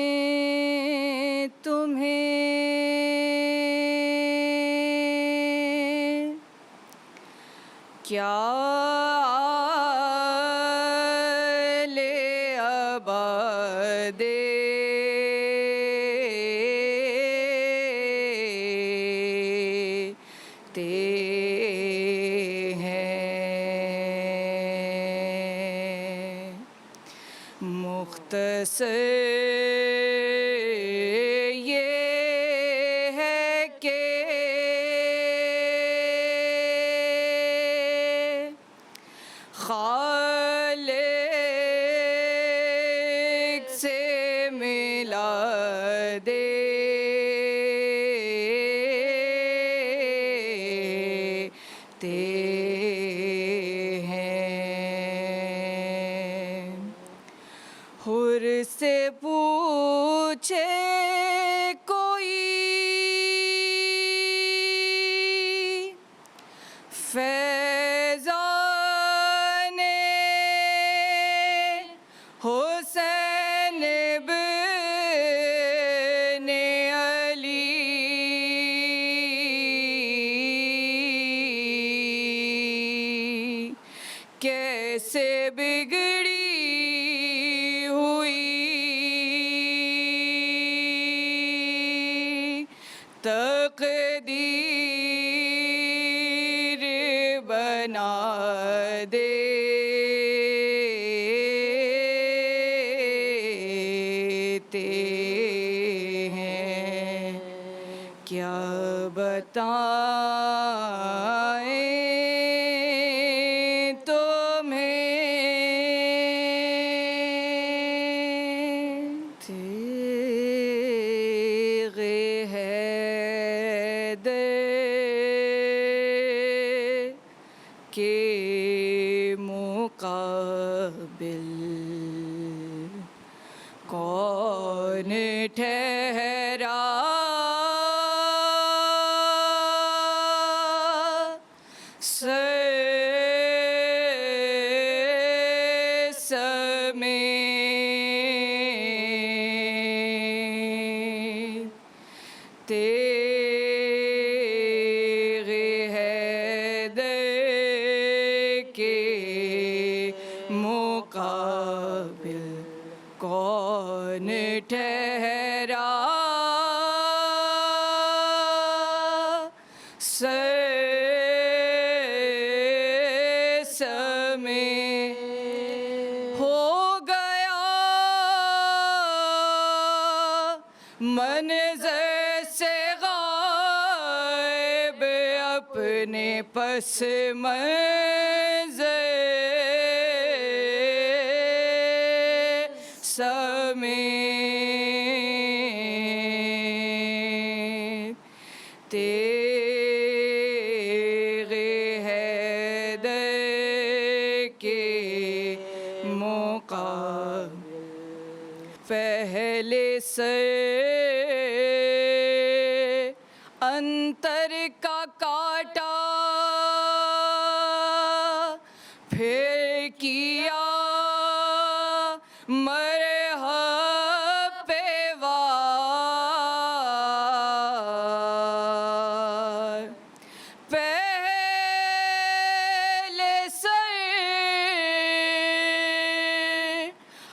بتائیں تمہیں کیا لے ابد مختصر یہ ہے کہ خالق سے ملا دیتے حر سے پوچھے کوئی فیضان حسین بن علی کیسے بگڑی تقدیر بنا دیتے ہیں کیا بتائیں تمہیں کے مقابل کون ٹھہرا سمیت مقابل کون ٹھہرا سمیت ہو گیا منظر سے غائب اپنے پس منظر سمیت تیغِ حیدر کے مقابل پہلے سے انتر کا کاٹا پھر کیا مرحب پہ وار پہلے سے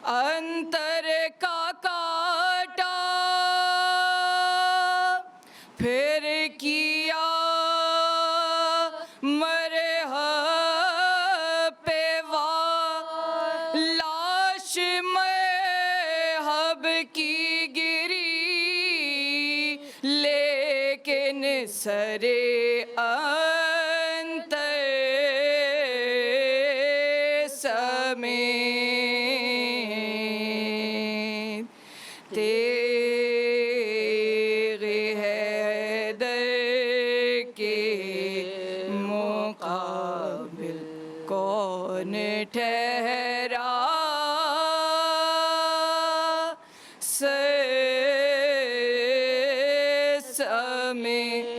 انتر کا کاٹا پھر کیا مرحب پہ وار لاش مرحب کی گری لیکن سرے انتر سمیت تیغِ حیدر کے مقابل کون ٹھہرا سمیت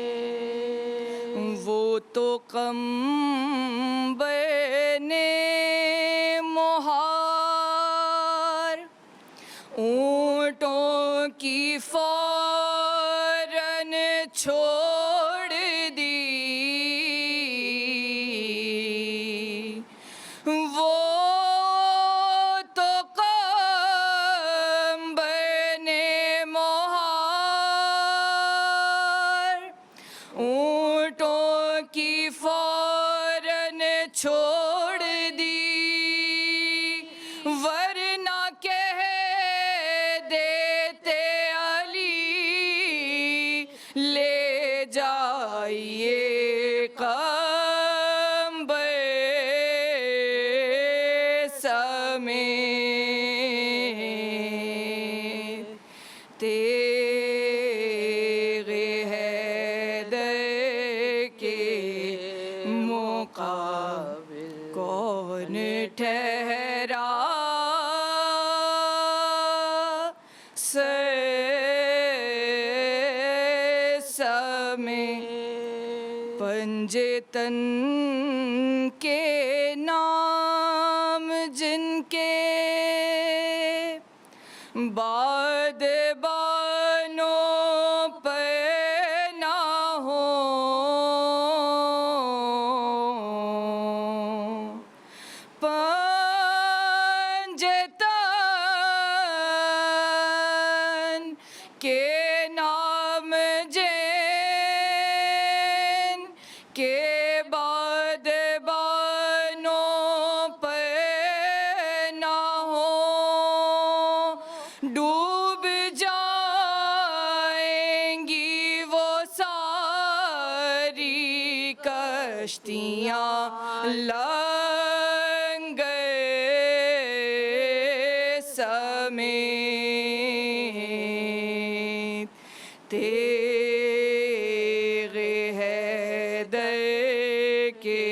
وہ تو قمبر نے محا فوراً چھوڑ دی وہ تو قمبر نے مہار اونٹوں کی فوراً چھوڑ دی ورنہ کہہ دیتے علی لے جائیے قمبر سمیت تیغ حیدر کے مقابل کون ٹھہرا سمیت پنجے تن کے نام جن کے بعد بانوں پہ نہ ہوں پنجے تن کے نام جن کے بعد بانوں پہ نہ ہوں ڈوب جائیں گی وہ ساری کشتیاں لنگر سمیت تیغ حیدر کے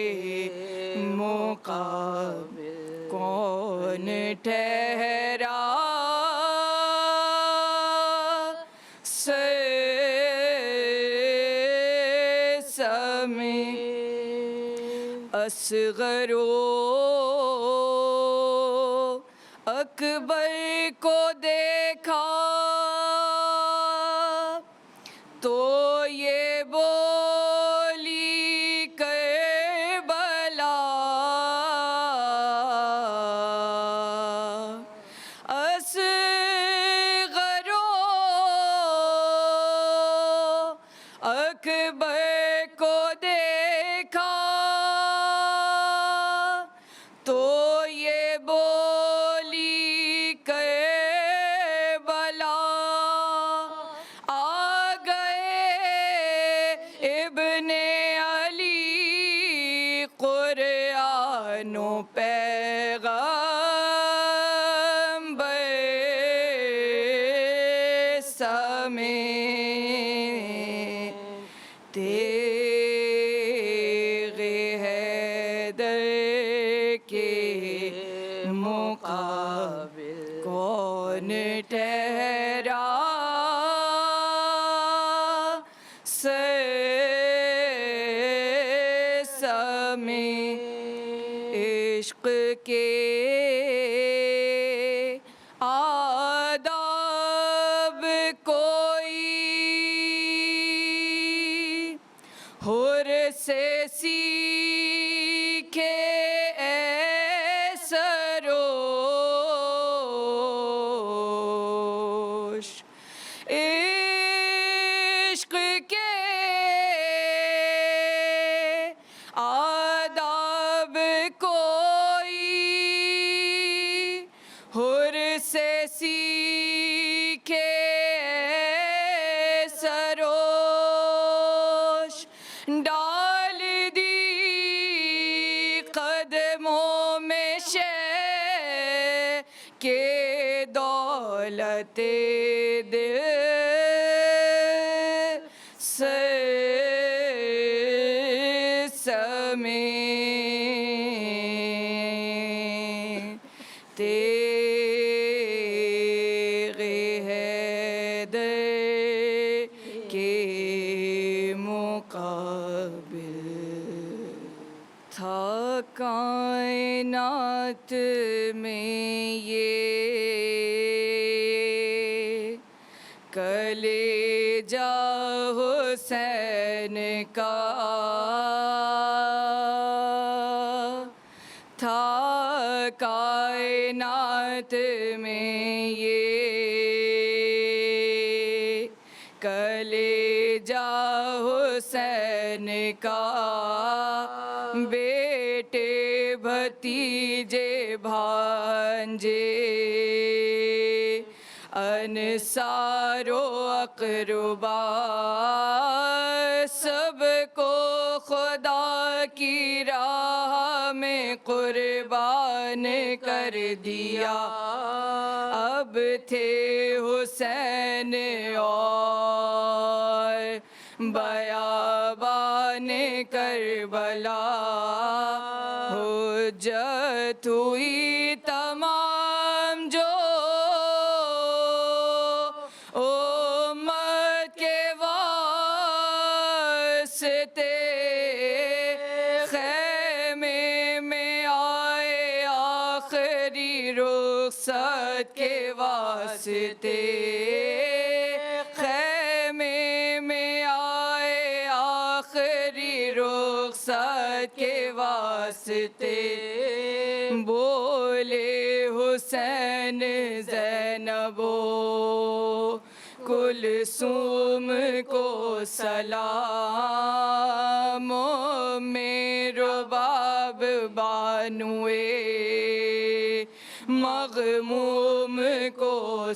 مقابل کون ٹھہرا سمیت اصغر و اکبر کو دیکھا تو یہ بولی کربلا اصغر و اکبر کو دیکھا تو یہ بولی کربلا آ گئے ابن علی قرآن و پیغمبر سمیت تیغ حیدر کے مقابل کون ٹھہرا سمیت عشق کے آداب کوئی حر سے سیکھے اے سروش عشق کے آداب کوئی حر سے سیکھے اے سروش ڈال دی قدموں میں شے کہ دولت دل سمیت تیغ حیدر کے مقابل تھا کائنات میں یہ حسین کا تھا کائنات میں یہ کلیجہ حسین کا بیٹے بھتیجے بھانجے انصار و اقربا سب کو خدا کی راہ میں قربان کر دیا اب تھے حسین اور بیابان کربلا حجت ہوئی تمام جو امت کے واسطے خیمے میں آئے آخری رخصت کے واسطے خیمے میں آئے آخری رخصت کے واسطے بولے حسین زینب و کلثوم کو سلام میں رباب بانوے مغموم کو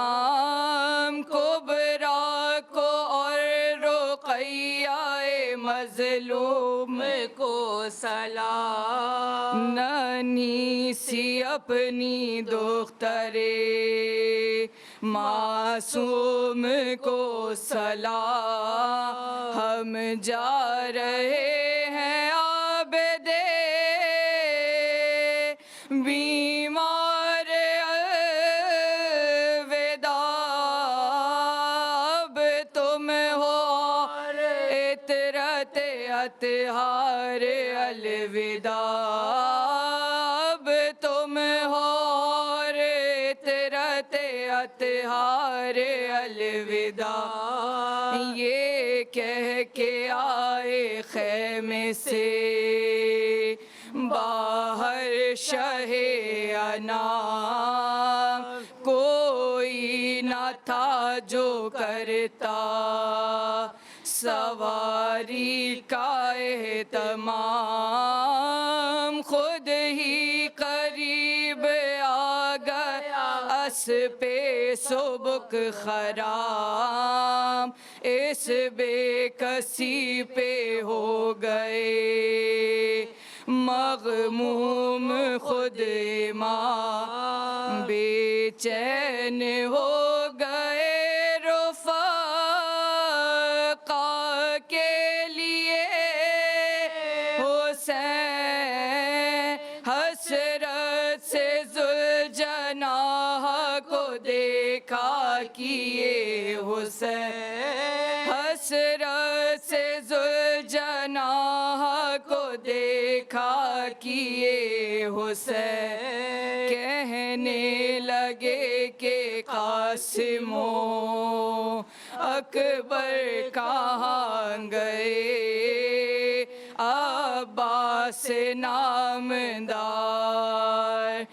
سلام کبریٰ کو اور رقیہ مظلوم کو سلام ننھی سی اپنی دخترے معصوم کو سلام ہم جا رہے ہیں عابدے بیمار الوداع اب تم ہو عطرت اطہار الوداع اب تم ہو عطرت اطہار الوداع یہ کہہ کے آئے خیمے سے باہر شہ انام کوئی نہ تھا جو کرتا سواری کا اہتمام خود ہی قریب آ گیا اسپِ سبک خرام اس بے کسی پہ ہو گئے مغموم خود امام بے چین ہو گئے رفقا کے لیے حسین حسرت سے ذوالجناح کو دیکھا کیے حسین حسرت سے ذوالجناح کو دیکھا کیے حسین کہنے لگے کہ قاسم و اکبر کہاں گئے عباس نامدار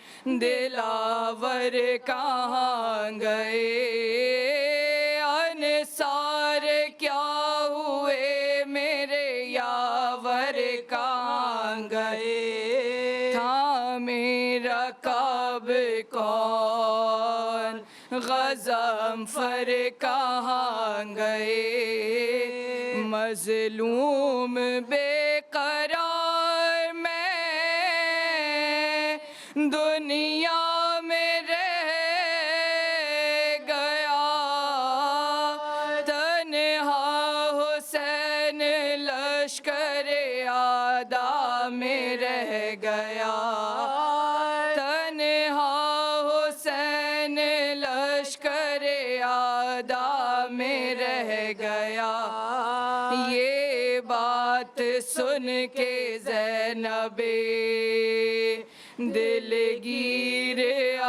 دلاور کہاں گئے انصار کیا ہوئے میرے یاور کہاں گئے تھا میرا کعب کون غضنفر کہاں گئے مظلوم بے قرار میں دنیا میں رہ گیا تنہا حسین لشکر اعداء میں رہ گیا تنہا حسین لشکر اعداء میں رہ گیا یہ بات سن کے زینب دلگیر آ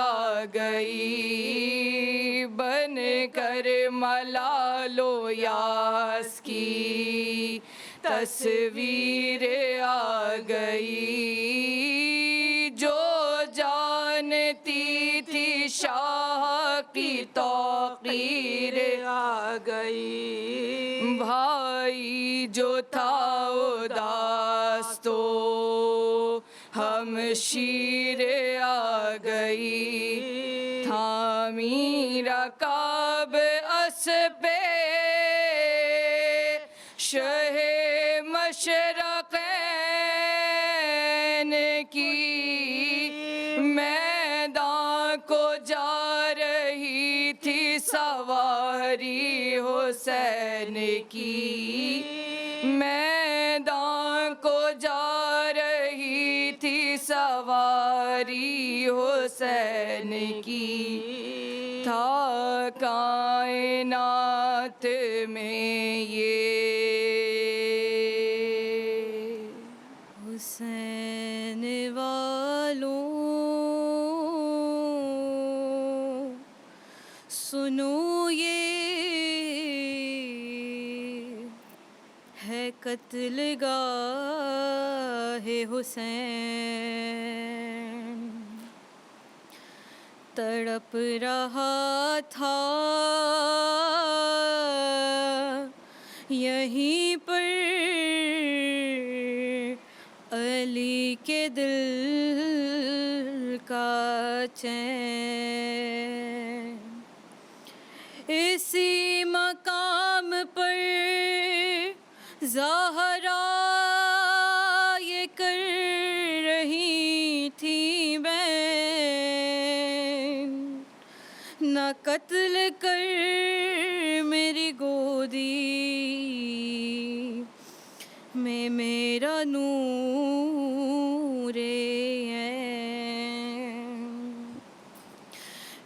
گئی بن کر ملال و پیاس کی تصویر آ گئی، جو جانتی تھی شاہ کی توقیر آ گئی، بھائی جو تھا اداس تو ہم شیر آ گئی، تھامی رکاب اسپِ شہ مشرقین کی، میدان کو جا رہی تھی سواری حسین کی، میدان کو جا رہی تھی سواری حسین کی، تھا کائنات میں یہ حسین والوں سنو، یہ ہے قتل گاہ حسین، تڑپ رہا تھا یہیں پر علی کے دل کا چین، اسی مقام پر زہرا یہ کر رہی تھی بین، نہ قتل کر میری گودی میں میرا نور عین،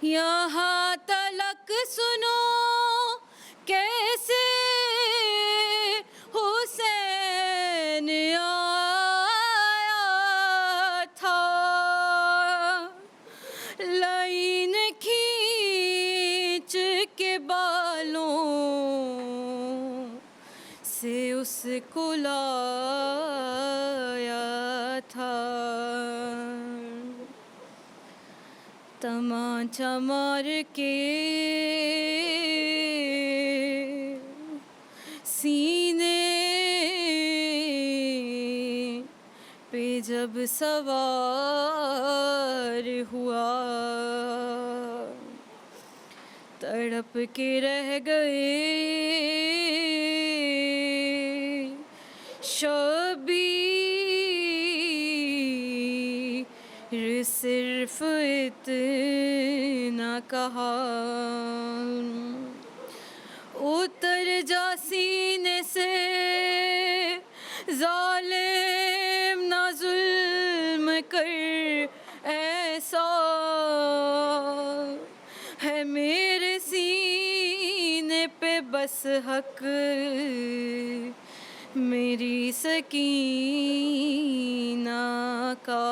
یہاں تلک سنو کیسے حسین آیا تھا، لائن کھینچ کے بالوں سے اس کو لایا تھا، تمانچہ مار کے سینے پہ جب سوار ہوا، تڑپ کے رہ گئے شبیر، صرف اتنا کہا، اتر جا سینے سے ظالم نہ ظلم کر، ایسا ہے میرے سینے پہ بس حق میری سکینہ کا،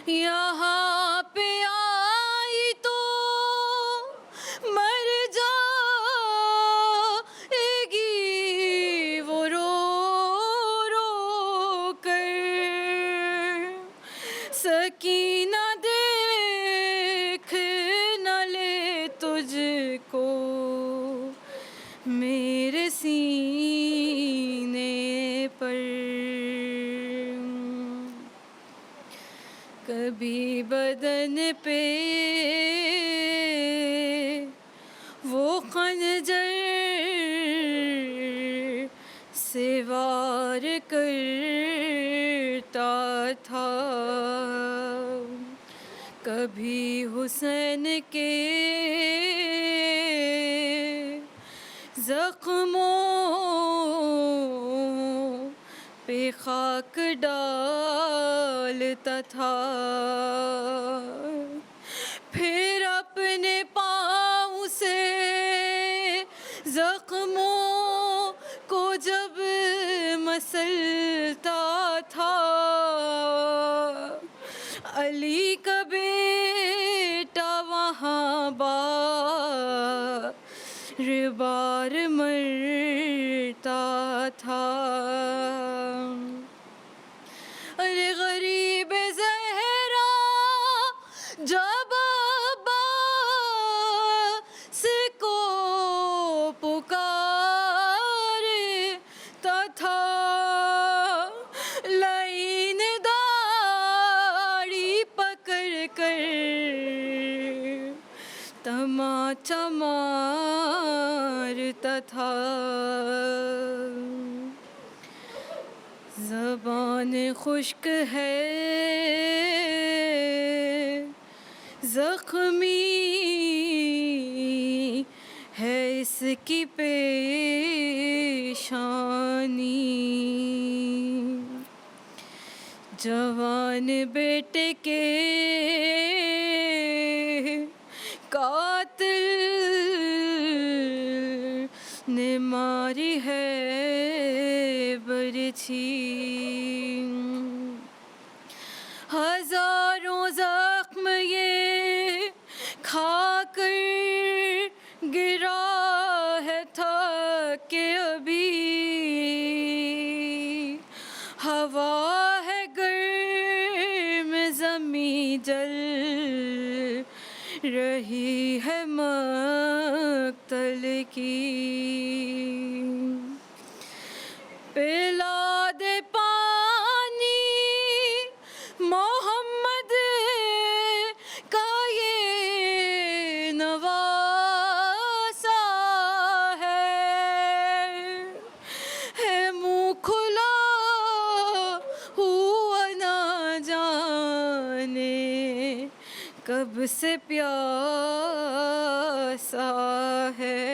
یہاں پہ آئی تو مر جائے گی وہ رو رو کر، سکینہ دیکھ نہ لے تجھ کو میرے سینے پر، کبھی بدن پہ وہ خنجر سے وار کرتا تھا، کبھی حسین کے زخموں پہ خاک ڈالتا تھا، پھر اپنے پاؤں سے زخموں کو جب مسلتا تھا، علی کا بیٹا وہاں ارے غریب زہرا جب عباس کو پکارتا تھا، لائن داڑھی پکڑ کر تماچا مارتا تھا، زبان خشک ہے زخمی ہے اس کی پیشانی، جوان بیٹے کے قاتل نے ماری ہے برچھی، ہزاروں زخم یہ کھا کر گرا ہے تھک کے ابھی، ہوا ہے گرم زمیں جل رہی ہے مقتل کی، پلا دے پانی محمد کا یہ نواسا ہے منہ کھلا ہوا نہ جانے کب سے پیاسا ہے،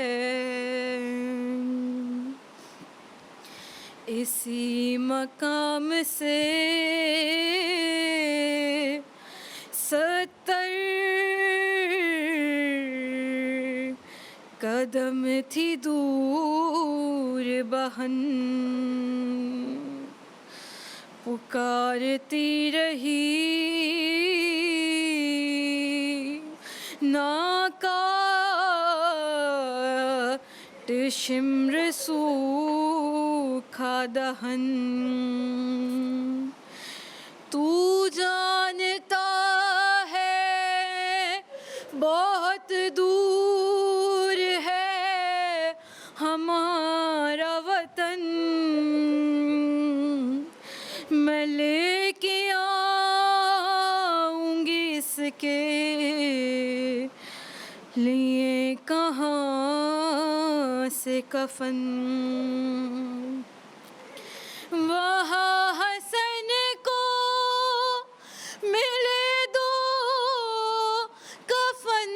اسی مقام سے 70 قدم تھی دور بہن، پکارتی رہی ناکاٹ شمر سوکھا دہن، تو جانتا ہے بہت دور ہے ہمارا وطن، میں لے کے آؤں گی اس کے لیے کہاں سے کفن، وہاں حسن کو ملے دو کفن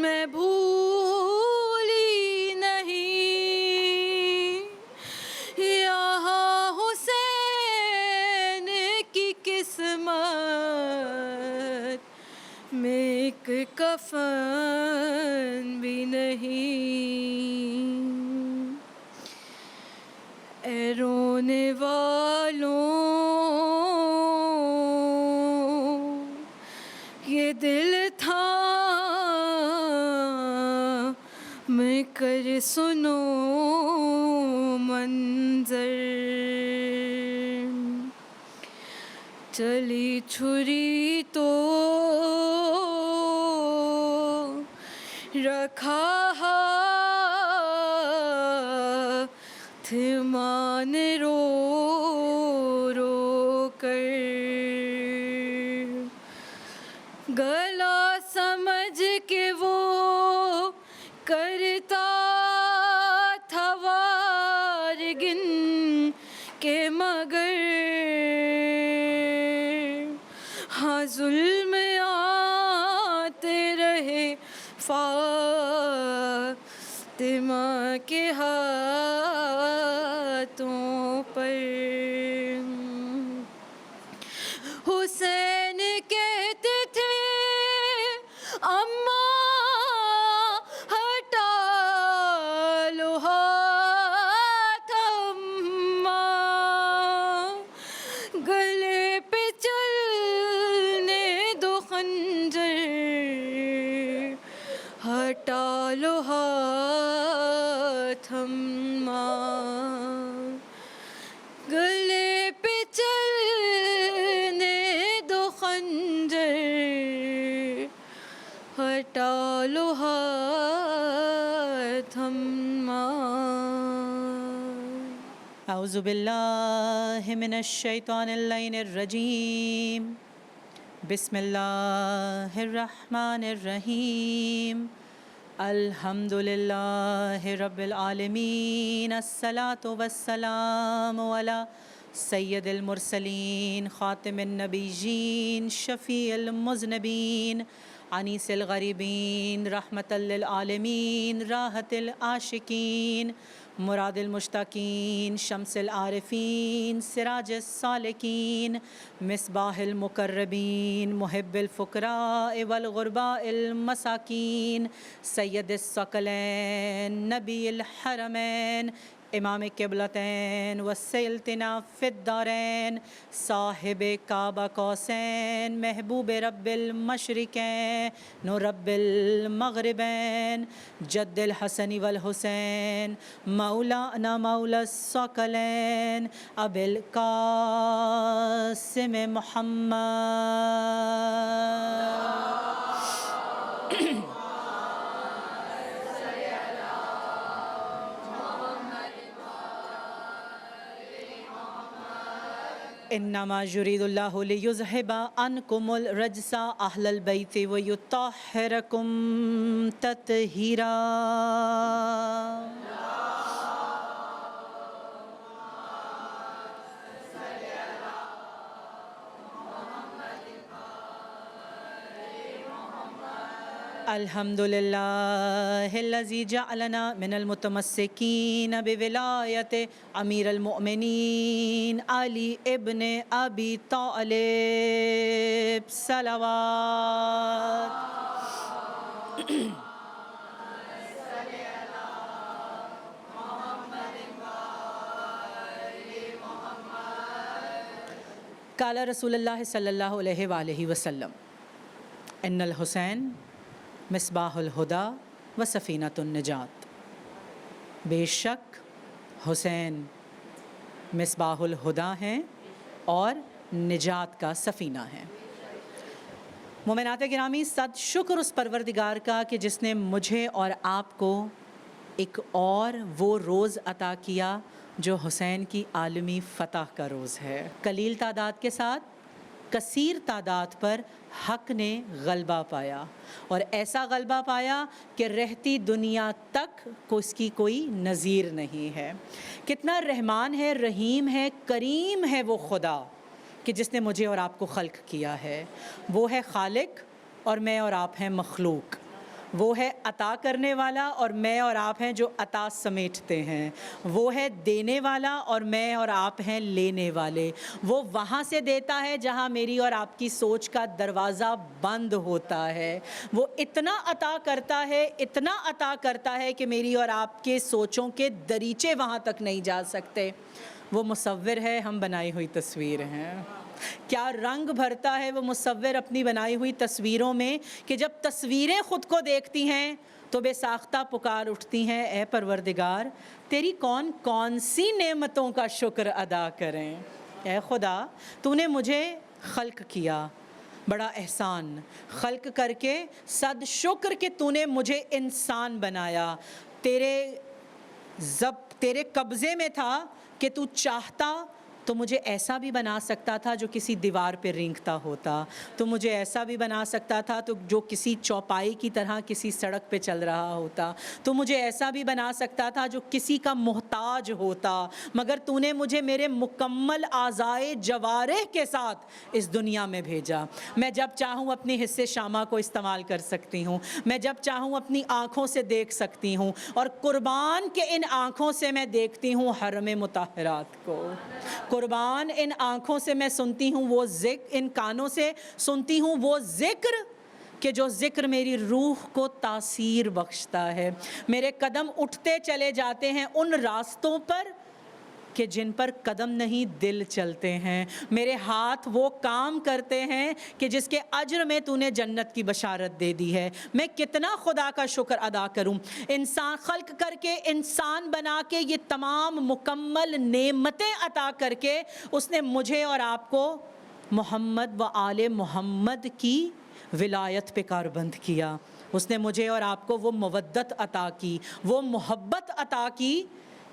میں بھولی نہیں، یہاں حسین کی قسمت میں ایک کفن بھی نہیں، اے رونے والوں یہ دل تھام کر سنو منظر، چلی چھری تو رکھا ہاتھ مان رو رو کر، گلا سمجھ کے وہ کرتا تھا وار گن کے، مگر ہاں ظلم آتے رہے فاطمہ کے ہاتھوں پر، حسین کہتے تھے اماں ہٹا لو ہاتھ اماں، گلے پہ چلنے دو خنجر، ہٹا لو ہاتھ اعوذ باللہ من الشیطان اللعین الرجیم بسم اللہ الرحمن الرحیم الحمد للہ رب العالمین الصلاة والسلام علی سید المرسلین خاتم النبیین شفیع المذنبین انیس الغریبین رحمت للعالمین راحت العاشقین مراد المشتاقین شمس العارفین سراج السالکین مصباح المقربین محب الفقراء والغرباء المساکین سید الثقلین نبی الحرمین امام قبلتین والسلطنہ فی الدارین صاحب کعبہ قوسین محبوب رب المشرقین و رب المغربین جد الحسن والحسین مولانا مولا الثقلین ابی القاسم محمد انما یرید اللہ لیذہب عنکم الرجس اہل البیت ویطہرکم تطہیرا الحمد للہ الذی جعلنا من المتمسکین بولایت امیر المؤمنین علی ابن ابی طالب صلوات قال رسول اللہ صلی اللہ علیہ وآلہ وسلم ان الحسین مصباح الہدا و سفینۃ النجات، بے شک حسین مصباح الہدا ہیں اور نجات کا سفینہ ہیں۔ مومنات گرامی، صد شکر اس پروردگار کا کہ جس نے مجھے اور آپ کو ایک اور وہ روز عطا کیا جو حسین کی عالمی فتح کا روز ہے۔ قلیل تعداد کے ساتھ کثیر تعداد پر حق نے غلبہ پایا، اور ایسا غلبہ پایا کہ رہتی دنیا تک کو اس کی کوئی نظیر نہیں ہے۔ کتنا رحمان ہے، رحیم ہے، کریم ہے وہ خدا کہ جس نے مجھے اور آپ کو خلق کیا ہے۔ وہ ہے خالق اور میں اور آپ ہیں مخلوق۔ وہ ہے عطا کرنے والا اور میں اور آپ ہیں جو عطا سمیٹتے ہیں۔ وہ ہے دینے والا اور میں اور آپ ہیں لینے والے۔ وہ وہاں سے دیتا ہے جہاں میری اور آپ کی سوچ کا دروازہ بند ہوتا ہے۔ وہ اتنا عطا کرتا ہے، اتنا عطا کرتا ہے کہ میری اور آپ کے سوچوں کے دریچے وہاں تک نہیں جا سکتے۔ وہ مصور ہے، ہم بنائی ہوئی تصویر ہیں۔ کیا رنگ بھرتا ہے وہ مصور اپنی بنائی ہوئی تصویروں میں کہ جب تصویریں خود کو دیکھتی ہیں تو بے ساختہ پکار اٹھتی ہیں، اے پروردگار تیری کون کون سی نعمتوں کا شکر ادا کریں۔ اے خدا، تو نے مجھے خلق کیا، بڑا احسان، خلق کر کے صد شکر کہ تو نے مجھے انسان بنایا۔ تیرے قبضے میں تھا کہ تو چاہتا تو مجھے ایسا بھی بنا سکتا تھا جو کسی دیوار پہ رینگتا ہوتا، تو مجھے ایسا بھی بنا سکتا تھا تو جو کسی چوپائی کی طرح کسی سڑک پہ چل رہا ہوتا، تو مجھے ایسا بھی بنا سکتا تھا جو کسی کا محتاج ہوتا، مگر تو نے مجھے میرے مکمل اعضائے جوارح کے ساتھ اس دنیا میں بھیجا۔ میں جب چاہوں اپنی حصے شامہ کو استعمال کر سکتی ہوں، میں جب چاہوں اپنی آنکھوں سے دیکھ سکتی ہوں، اور قربان کے ان آنکھوں سے میں دیکھتی ہوں حرم مطہرات کو، قربان ان آنکھوں سے میں سنتی ہوں وہ ذکر، ان کانوں سے سنتی ہوں وہ ذکر کہ جو ذکر میری روح کو تاثیر بخشتا ہے۔ میرے قدم اٹھتے چلے جاتے ہیں ان راستوں پر کہ جن پر قدم نہیں دل چلتے ہیں۔ میرے ہاتھ وہ کام کرتے ہیں کہ جس کے اجر میں تو نے جنت کی بشارت دے دی ہے۔ میں کتنا خدا کا شکر ادا کروں، انسان خلق کر کے، انسان بنا کے، یہ تمام مکمل نعمتیں عطا کر کے اس نے مجھے اور آپ کو محمد و آل محمد کی ولایت پہ کاربند کیا۔ اس نے مجھے اور آپ کو وہ مودت عطا کی، وہ محبت عطا کی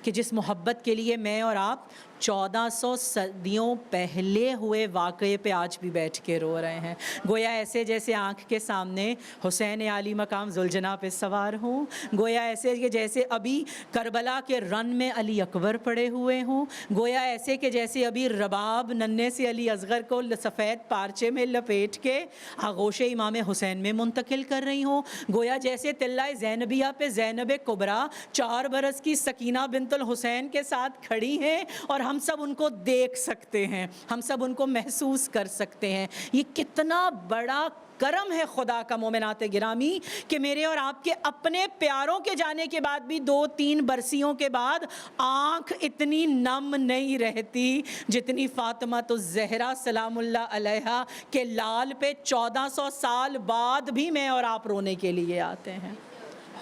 کہ جس محبت کے لیے میں اور آپ 1400 صدیوں پہلے ہوئے واقعے پہ آج بھی بیٹھ کے رو رہے ہیں. گویا ایسے جیسے آنکھ کے سامنے حسین عالی مقام ذوالجناح پہ سوار ہوں, گویا ایسے کہ جیسے ابھی کربلا کے رن میں علی اکبر پڑے ہوئے ہوں, گویا ایسے کہ جیسے ابھی رباب ننھے سے علی اصغر کو سفید پارچے میں لپیٹ کے آغوش امام حسین میں منتقل کر رہی ہوں, گویا جیسے طلہ زینبیہ پہ زینب کبریٰ 4 برس کی سکینہ بنت الحسین کے ساتھ کھڑی ہیں اور ہم سب ان کو دیکھ سکتے ہیں, ہم سب ان کو محسوس کر سکتے ہیں. یہ کتنا بڑا کرم ہے خدا کا مومنات گرامی کہ میرے اور آپ کے اپنے پیاروں کے جانے کے بعد بھی 2-3 برسیوں کے بعد آنکھ اتنی نم نہیں رہتی جتنی فاطمہ الزہرا سلام اللہ علیہا کے لال پہ 1400 سال بعد بھی میں اور آپ رونے کے لیے آتے ہیں.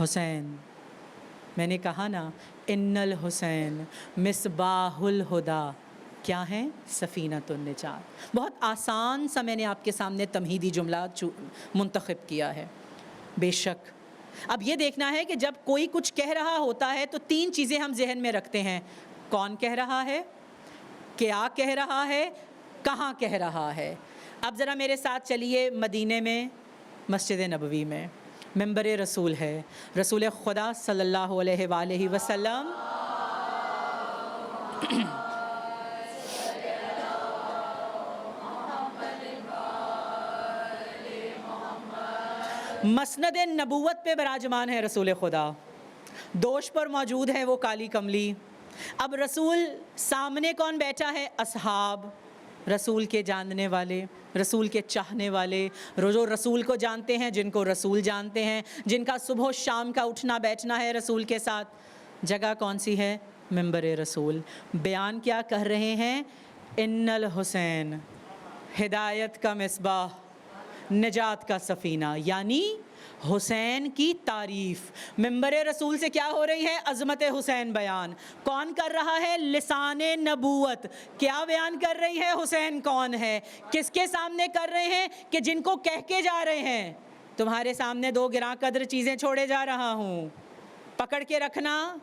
حسین, میں نے کہا نا, ان الحسین مصباح الہدا, کیا ہیں؟ سفینۃ النجات. بہت آسان سا میں نے آپ کے سامنے تمہیدی جملہ منتخب کیا ہے. بے شک اب یہ دیکھنا ہے کہ جب کوئی کچھ کہہ رہا ہوتا ہے تو 3 چیزیں ہم ذہن میں رکھتے ہیں. کون کہہ رہا ہے, کیا کہہ رہا ہے, کہاں کہہ رہا ہے. اب ذرا میرے ساتھ چلیے مدینے میں مسجد نبوی میں منبر رسول ہے, رسول خدا صلی اللہ علیہ وآلہ وسلم مسند نبوت پہ براجمان ہے رسول خدا, دوش پر موجود ہے وہ کالی کملی. اب رسول سامنے کون بیٹھا ہے؟ اصحاب, رسول کے جاننے والے, رسول کے چاہنے والے, جو رسول کو جانتے ہیں, جن کو رسول جانتے ہیں, جن کا صبح و شام کا اٹھنا بیٹھنا ہے رسول کے ساتھ. جگہ کون سی ہے؟ منبر رسول. بیان کیا کر رہے ہیں؟ ان الحسین ہدایت کا مصباح, نجات کا سفینہ, یعنی حسین کی تعریف. منبر رسول سے کیا ہو رہی ہے؟ عظمت حسین بیان. کون کر رہا ہے؟ لسان نبوت. کیا بیان کر رہی ہے؟ حسین کون ہے. کس کے سامنے کر رہے ہیں؟ کہ جن کو کہہ کے جا رہے ہیں تمہارے سامنے 2 گراں قدر چیزیں چھوڑے جا رہا ہوں, پکڑ کے رکھنا,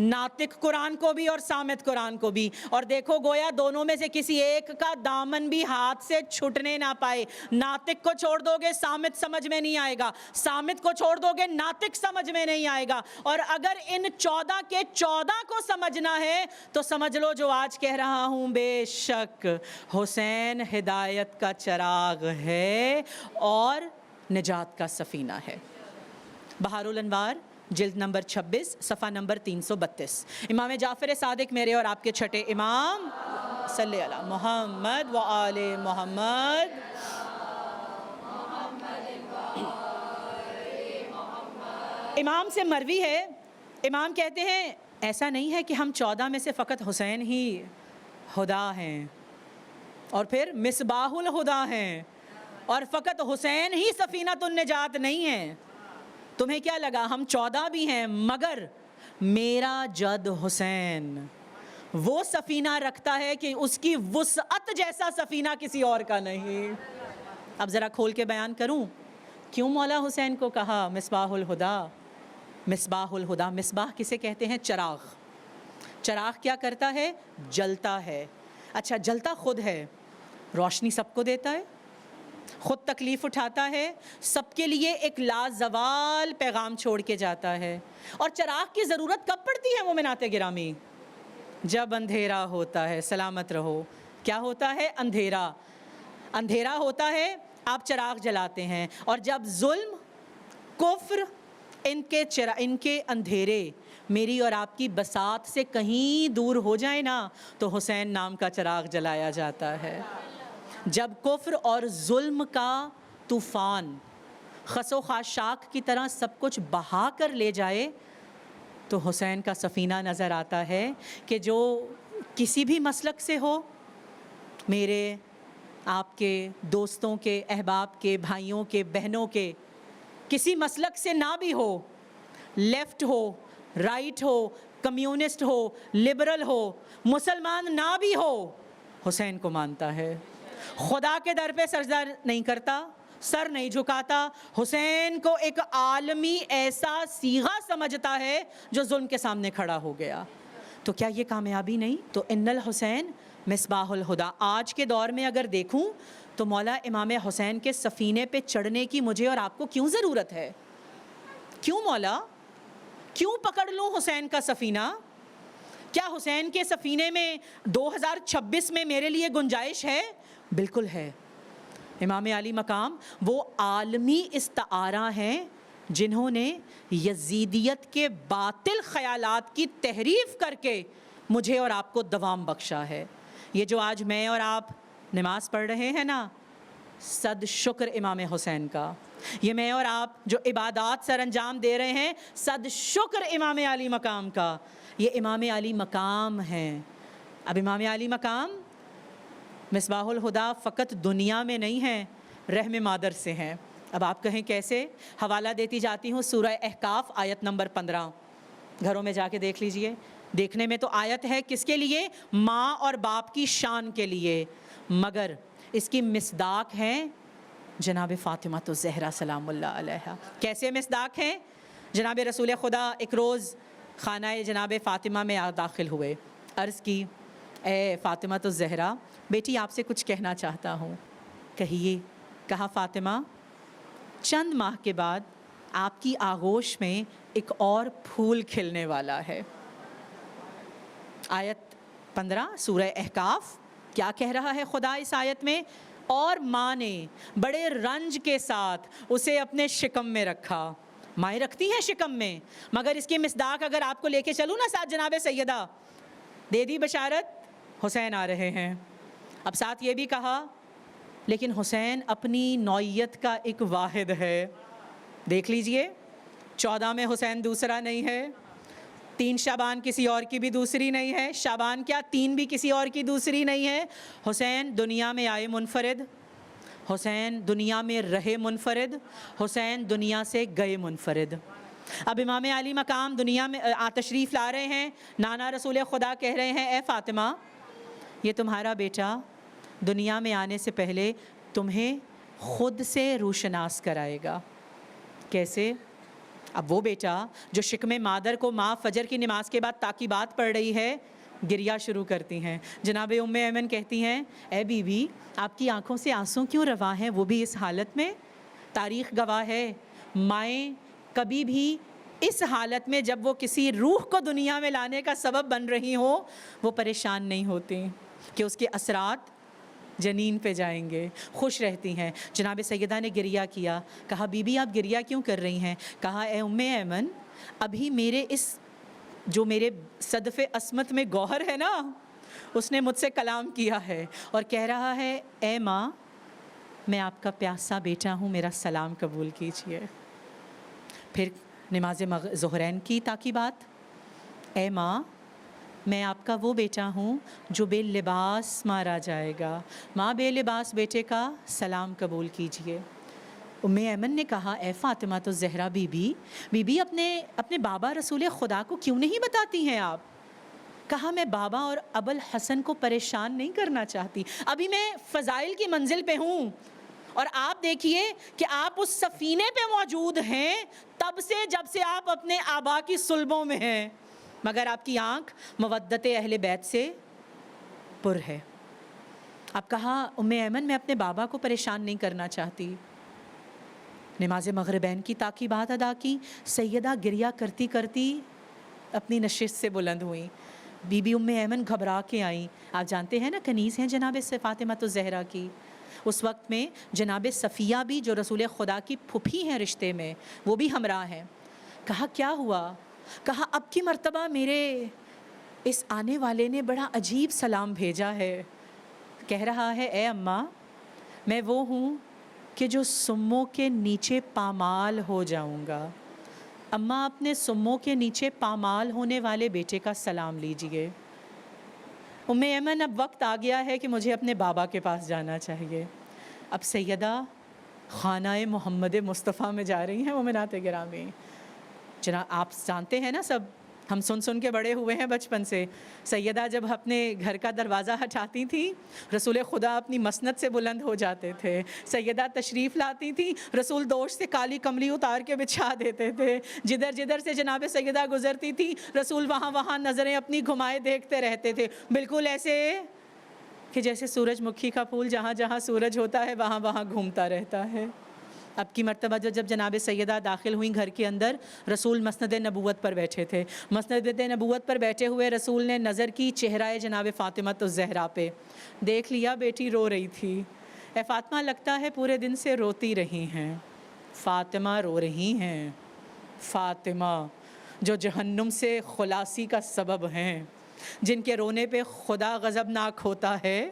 ناطق قرآن کو بھی اور صامت قرآن کو بھی. اور دیکھو گویا دونوں میں سے کسی ایک کا دامن بھی ہاتھ سے چھٹنے نہ پائے. ناطق کو چھوڑ دو گے صامت سمجھ میں نہیں آئے گا, صامت کو چھوڑ دو گے ناطق سمجھ میں نہیں آئے گا. اور اگر ان 14 کے 14 کو سمجھنا ہے تو سمجھ لو جو آج کہہ رہا ہوں, بے شک حسین ہدایت کا چراغ ہے اور نجات کا سفینہ ہے. بہار الانوار جلد نمبر 26 صفحہ نمبر 332. امام جعفر صادق میرے اور آپ کے چھٹے امام, صلی علی محمد و آل محمد. امام سے مروی ہے, امام کہتے ہیں ایسا نہیں ہے کہ ہم 14 میں سے فقط حسین ہی ہدا ہیں اور پھر مصباح الہدا ہیں اور فقط حسین ہی سفینۃ النجات نہیں ہے. تمہیں کیا لگا ہم 14 بھی ہیں, مگر میرا جد حسین وہ سفینہ رکھتا ہے کہ اس کی وسعت جیسا سفینہ کسی اور کا نہیں. اب ذرا کھول کے بیان کروں کیوں مولا حسین کو کہا مصباح الہدا. مصباح الہدا, مصباح کسے کہتے ہیں؟ چراغ. چراغ کیا کرتا ہے؟ جلتا ہے. اچھا جلتا خود ہے, روشنی سب کو دیتا ہے, خود تکلیف اٹھاتا ہے, سب کے لیے ایک لازوال پیغام چھوڑ کے جاتا ہے. اور چراغ کی ضرورت کب پڑتی ہے مومنات گرامی؟ جب اندھیرا ہوتا ہے. سلامت رہو. کیا ہوتا ہے؟ اندھیرا. اندھیرا ہوتا ہے, آپ چراغ جلاتے ہیں. اور جب ظلم, کفر, ان کے اندھیرے میری اور آپ کی بساط سے کہیں دور ہو جائے نا تو حسین نام کا چراغ جلایا جاتا ہے. جب کفر اور ظلم کا طوفان خس و خاشاک کی طرح سب کچھ بہا کر لے جائے تو حسین کا سفینہ نظر آتا ہے کہ جو کسی بھی مسلک سے ہو, میرے آپ کے دوستوں کے, احباب کے, بھائیوں کے, بہنوں کے, کسی مسلک سے نہ بھی ہو, لیفٹ ہو, رائٹ ہو, کمیونسٹ ہو, لبرل ہو, مسلمان نہ بھی ہو, حسین کو مانتا ہے. خدا کے در پہ سجدہ نہیں کرتا, سر نہیں جھکاتا, حسین کو ایک عالمی ایسا صیغہ سمجھتا ہے جو ظلم کے سامنے کھڑا ہو گیا. تو کیا یہ کامیابی نہیں؟ تو ان الحسین مصباح الہدا. آج کے دور میں اگر دیکھوں تو مولا امام حسین کے سفینے پہ چڑھنے کی مجھے اور آپ کو کیوں ضرورت ہے؟ کیوں مولا؟ کیوں پکڑ لوں حسین کا سفینہ؟ کیا حسین کے سفینے میں 2026 میں میرے لیے گنجائش ہے؟ بالکل ہے. امام علی مقام وہ عالمی استعارہ ہیں جنہوں نے یزیدیت کے باطل خیالات کی تحریف کر کے مجھے اور آپ کو دوام بخشا ہے. یہ جو آج میں اور آپ نماز پڑھ رہے ہیں نا، صد شکر امام حسین کا. یہ میں اور آپ جو عبادات سر انجام دے رہے ہیں، صد شکر امام علی مقام کا. یہ امام علی مقام ہیں. اب امام علی مقام مصباح الہدا فقط دنیا میں نہیں ہیں، رحم مادر سے ہیں. اب آپ کہیں کیسے؟ حوالہ دیتی جاتی ہوں سورہ احقاف آیت نمبر 15. گھروں میں جا کے دیکھ لیجئے. دیکھنے میں تو آیت ہے کس کے لیے؟ ماں اور باپ کی شان کے لیے، مگر اس کی مصداق ہیں جناب فاطمہ الزہرا سلام اللہ علیہا. کیسے مصداق ہیں؟ جناب رسول خدا ایک روز خانہ جناب فاطمہ میں داخل ہوئے. عرض کی، اے فاطمہ الزہرا، بیٹی آپ سے کچھ کہنا چاہتا ہوں. کہیے. کہا، فاطمہ چند ماہ کے بعد آپ کی آغوش میں ایک اور پھول کھلنے والا ہے. آیت 15 سورہ احقاف. کیا کہہ رہا ہے خدا اس آیت میں؟ اور ماں نے بڑے رنج کے ساتھ اسے اپنے شکم میں رکھا. مائیں رکھتی ہیں شکم میں، مگر اس کی مصداق اگر آپ کو لے کے چلوں نا ساتھ جناب سیدہ، دے دی بشارت حسین آ رہے ہیں. اب ساتھ یہ بھی کہا لیکن حسین اپنی نوعیت کا ایک واحد ہے. دیکھ لیجئے، 14 میں حسین دوسرا نہیں ہے، 3 شعبان کسی اور کی بھی دوسری نہیں ہے، شعبان کیا 3 بھی کسی اور کی دوسری نہیں ہے. حسین دنیا میں آئے منفرد، حسین دنیا میں رہے منفرد، حسین دنیا سے گئے منفرد. اب امام علی مقام دنیا میں تشریف لا رہے ہیں. نانا رسول خدا کہہ رہے ہیں، اے فاطمہ، یہ تمہارا بیٹا دنیا میں آنے سے پہلے تمہیں خود سے روشناس کرائے گا. کیسے؟ اب وہ بیٹا جو شکم مادر کو ماں فجر کی نماز کے بعد تاکیبات پڑھ رہی ہے، گریہ شروع کرتی ہیں. جناب ام ایمن کہتی ہیں، اے بی بی، آپ کی آنکھوں سے آنسوں کیوں رواں ہیں، وہ بھی اس حالت میں؟ تاریخ گواہ ہے، مائیں کبھی بھی اس حالت میں جب وہ کسی روح کو دنیا میں لانے کا سبب بن رہی ہوں، وہ پریشان نہیں ہوتی کہ اس کے اثرات جنین پہ جائیں گے، خوش رہتی ہیں. جناب سیدہ نے گریہ کیا. کہا، بی بی آپ گریہ کیوں کر رہی ہیں؟ کہا، اے ام ایمن، ابھی میرے اس جو میرے صدف عصمت میں گوہر ہے نا، اس نے مجھ سے کلام کیا ہے اور کہہ رہا ہے، اے ماں، میں آپ کا پیاسا بیٹا ہوں، میرا سلام قبول کیجئے. پھر نماز ظہرین کی تاکیبات. اے ماں، میں آپ کا وہ بیٹا ہوں جو بے لباس مارا جائے گا، ماں بے لباس بیٹے کا سلام قبول کیجئے. ام ایمن نے کہا، اے فاطمہ الزہرا بی بی اپنے بابا رسول خدا کو کیوں نہیں بتاتی ہیں آپ؟ کہا، میں بابا اور ابو الحسن کو پریشان نہیں کرنا چاہتی، ابھی میں فضائل کی منزل پہ ہوں. اور آپ دیکھیے کہ آپ اس سفینے پہ موجود ہیں تب سے جب سے آپ اپنے آبا کی صلبوں میں ہیں، مگر آپ کی آنکھ مودت اہل بیت سے پر ہے. اب کہا، ام ایمن میں اپنے بابا کو پریشان نہیں کرنا چاہتی. نماز مغربین کی تاکیبات ادا کی. سیدہ گریہ کرتی کرتی اپنی نشست سے بلند ہوئیں. بی بی ام ایمن گھبرا کے آئیں. آپ جانتے ہیں نا کنیز ہیں جناب فاطمہ الزہرا کی. اس وقت میں جناب صفیہ بھی جو رسول خدا کی پھوپھی ہیں رشتے میں، وہ بھی ہمراہ ہیں. کہا، کیا ہوا؟ کہا، اب کی مرتبہ میرے اس آنے والے نے بڑا عجیب سلام بھیجا ہے. کہہ رہا ہے، اے اماں، میں وہ ہوں کہ جو سموں کے نیچے پامال ہو جاؤں گا. اماں، اپنے سموں کے نیچے پامال ہونے والے بیٹے کا سلام لیجئے. ام ایمن، اب وقت آ گیا ہے کہ مجھے اپنے بابا کے پاس جانا چاہیے. اب سیدہ خانہ محمد مصطفیٰ میں جا رہی ہیں. مومنات گرامی، جناب آپ جانتے ہیں نا سب ہم سن کے بڑے ہوئے ہیں بچپن سے. سیدہ جب اپنے گھر کا دروازہ ہٹاتی تھیں رسول خدا اپنی مسند سے بلند ہو جاتے تھے. سیدہ تشریف لاتی تھیں رسول دوش سے کالی کملی اتار کے بچھا دیتے تھے. جدھر سے جناب سیدہ گزرتی تھی رسول وہاں نظریں اپنی گھمائے دیکھتے رہتے تھے, بالکل ایسے کہ جیسے سورج مکھی کا پھول جہاں سورج ہوتا ہے وہاں گھومتا رہتا ہے. اب کی مرتبہ جب جناب سیدہ داخل ہوئیں گھر کے اندر رسول مسند نبوت پر بیٹھے تھے. مسند نبوت پر بیٹھے ہوئے رسول نے نظر کی چہرہ جناب فاطمہ الزہرا پہ. دیکھ لیا بیٹی رو رہی تھی. اے فاطمہ لگتا ہے پورے دن سے روتی رہی ہیں. فاطمہ رو رہی ہیں. فاطمہ جو جہنم سے خلاصی کا سبب ہیں, جن کے رونے پہ خدا غضبناک ہوتا ہے,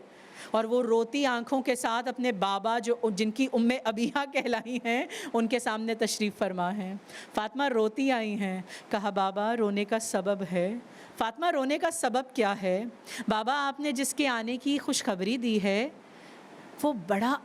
اور وہ روتی آنکھوں کے ساتھ اپنے بابا جو جن کی ام ابیہ کہلائی ہیں ان کے سامنے تشریف فرما ہیں. فاطمہ روتی آئی ہیں. کہا بابا رونے کا سبب ہے. فاطمہ رونے کا سبب کیا ہے؟ بابا آپ نے جس کے آنے کی خوشخبری دی ہے وہ بڑا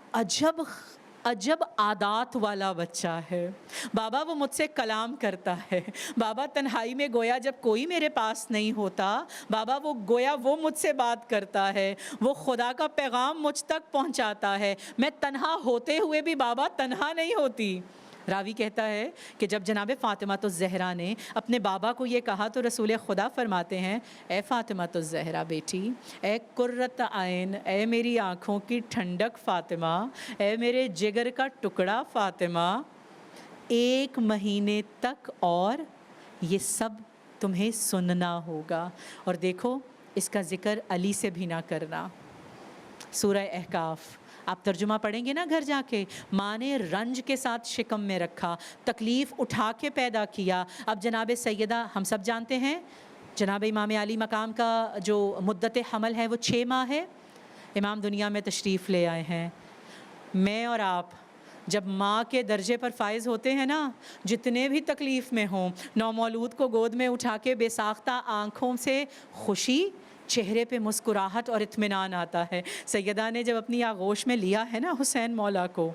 عجب عادات والا بچہ ہے. بابا وہ مجھ سے کلام کرتا ہے. بابا تنہائی میں گویا جب کوئی میرے پاس نہیں ہوتا بابا وہ گویا وہ مجھ سے بات کرتا ہے, وہ خدا کا پیغام مجھ تک پہنچاتا ہے. میں تنہا ہوتے ہوئے بھی بابا تنہا نہیں ہوتی. راوی کہتا ہے کہ جب جناب فاطمہ الزہرا نے اپنے بابا کو یہ کہا تو رسول خدا فرماتے ہیں اے فاطمہ الزہرا بیٹی, اے قرۃ عین, اے میری آنکھوں کی ٹھنڈک فاطمہ, اے میرے جگر کا ٹکڑا فاطمہ, 1 مہینے تک اور یہ سب تمہیں سننا ہوگا. اور دیکھو اس کا ذکر علی سے بھی نہ کرنا. سورہ احقاف آپ ترجمہ پڑھیں گے نا گھر جا کے. ماں نے رنج کے ساتھ شکم میں رکھا, تکلیف اٹھا کے پیدا کیا. اب جناب سیدہ ہم سب جانتے ہیں جناب امام علی مقام کا جو مدت حمل ہے وہ 6 ماہ ہے. امام دنیا میں تشریف لے آئے ہیں. میں اور آپ جب ماں کے درجے پر فائز ہوتے ہیں نا, جتنے بھی تکلیف میں ہوں, نومولود کو گود میں اٹھا کے بے ساختہ آنکھوں سے خوشی, چہرے پہ مسکراہٹ اور اطمینان آتا ہے. سیدہ نے جب اپنی آغوش میں لیا ہے نا حسین مولا کو,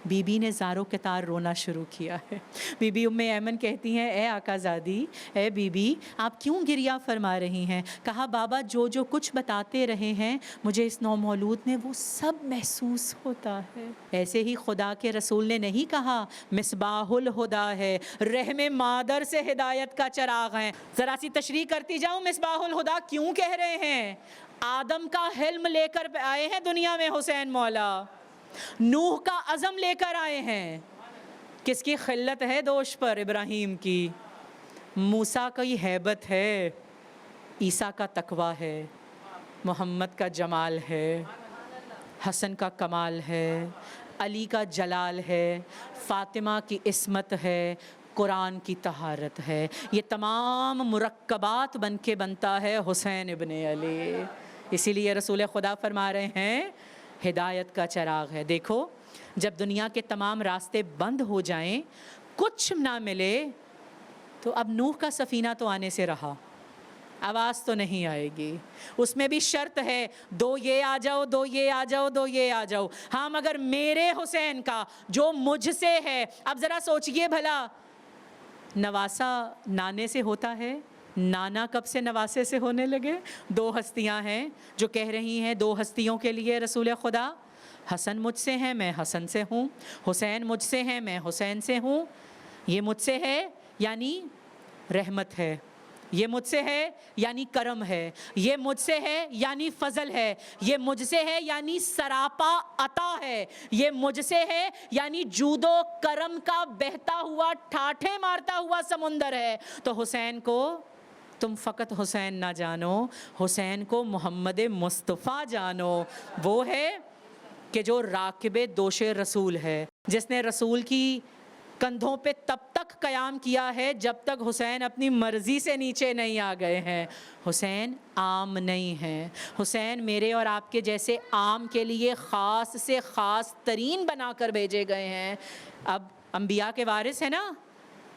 بی بی نے زاروں کے تار رونا شروع کیا ہے. بی بی ام ایمن کہتی ہیں اے آقا زادی, اے بی بی آپ کیوں گریہ فرما رہی ہیں؟ کہا بابا جو کچھ بتاتے رہے ہیں مجھے اس نومولود میں وہ سب محسوس ہوتا ہے. ایسے ہی خدا کے رسول نے نہیں کہا مصباح الہدا ہے, رحم مادر سے ہدایت کا چراغ ہیں. ذرا سی تشریح کرتی جاؤں مصباح الہدا کیوں کہہ رہے ہیں؟ آدم کا حلم لے کر آئے ہیں دنیا میں حسین مولا, نوح کا عزم لے کر آئے ہیں. کس کی خلت ہے دوش پر؟ ابراہیم کی. موسیٰ کی ہیبت ہے, عیسیٰ کا تقویٰ ہے, محمد کا جمال ہے, حسن کا کمال ہے, علی کا جلال ہے, فاطمہ کی عصمت ہے, قرآن کی طہارت ہے. یہ تمام مرکبات بن کے بنتا ہے حسین ابن علی. اسی لیے رسول خدا فرما رہے ہیں ہدایت کا چراغ ہے. دیکھو جب دنیا کے تمام راستے بند ہو جائیں, کچھ نہ ملے, تو اب نوح کا سفینہ تو آنے سے رہا, آواز تو نہیں آئے گی. اس میں بھی شرط ہے 2 یہ آ جاؤ, 2 یہ آ جاؤ, 2 یہ آ جاؤ. ہاں مگر میرے حسین کا جو مجھ سے ہے. اب ذرا سوچئے بھلا, نواسا نانے سے ہوتا ہے, نانا کب سے نواسے سے ہونے لگے؟ 2 ہستیاں ہیں جو کہہ رہی ہیں 2 ہستیوں کے لیے رسول خدا, حسن مجھ سے ہیں میں حسن سے ہوں, حسین مجھ سے ہیں میں حسین سے ہوں. یہ مجھ سے ہے یعنی رحمت ہے, یہ مجھ سے ہے یعنی کرم ہے, یہ مجھ سے ہے یعنی فضل ہے, یہ مجھ سے ہے یعنی سراپا عطا ہے, یہ مجھ سے ہے یعنی جود و کرم کا بہتا ہوا ٹھاٹھے مارتا ہوا سمندر ہے. تو حسین کو تم فقط حسین نہ جانو, حسین کو محمد مصطفیٰ جانو. وہ ہے کہ جو راکب دوش رسول ہے, جس نے رسول کی کندھوں پہ تب تک قیام کیا ہے جب تک حسین اپنی مرضی سے نیچے نہیں آ گئے ہیں. حسین عام نہیں ہیں, حسین میرے اور آپ کے جیسے عام کے لیے خاص سے خاص ترین بنا کر بھیجے گئے ہیں. اب انبیاء کے وارث ہیں نا,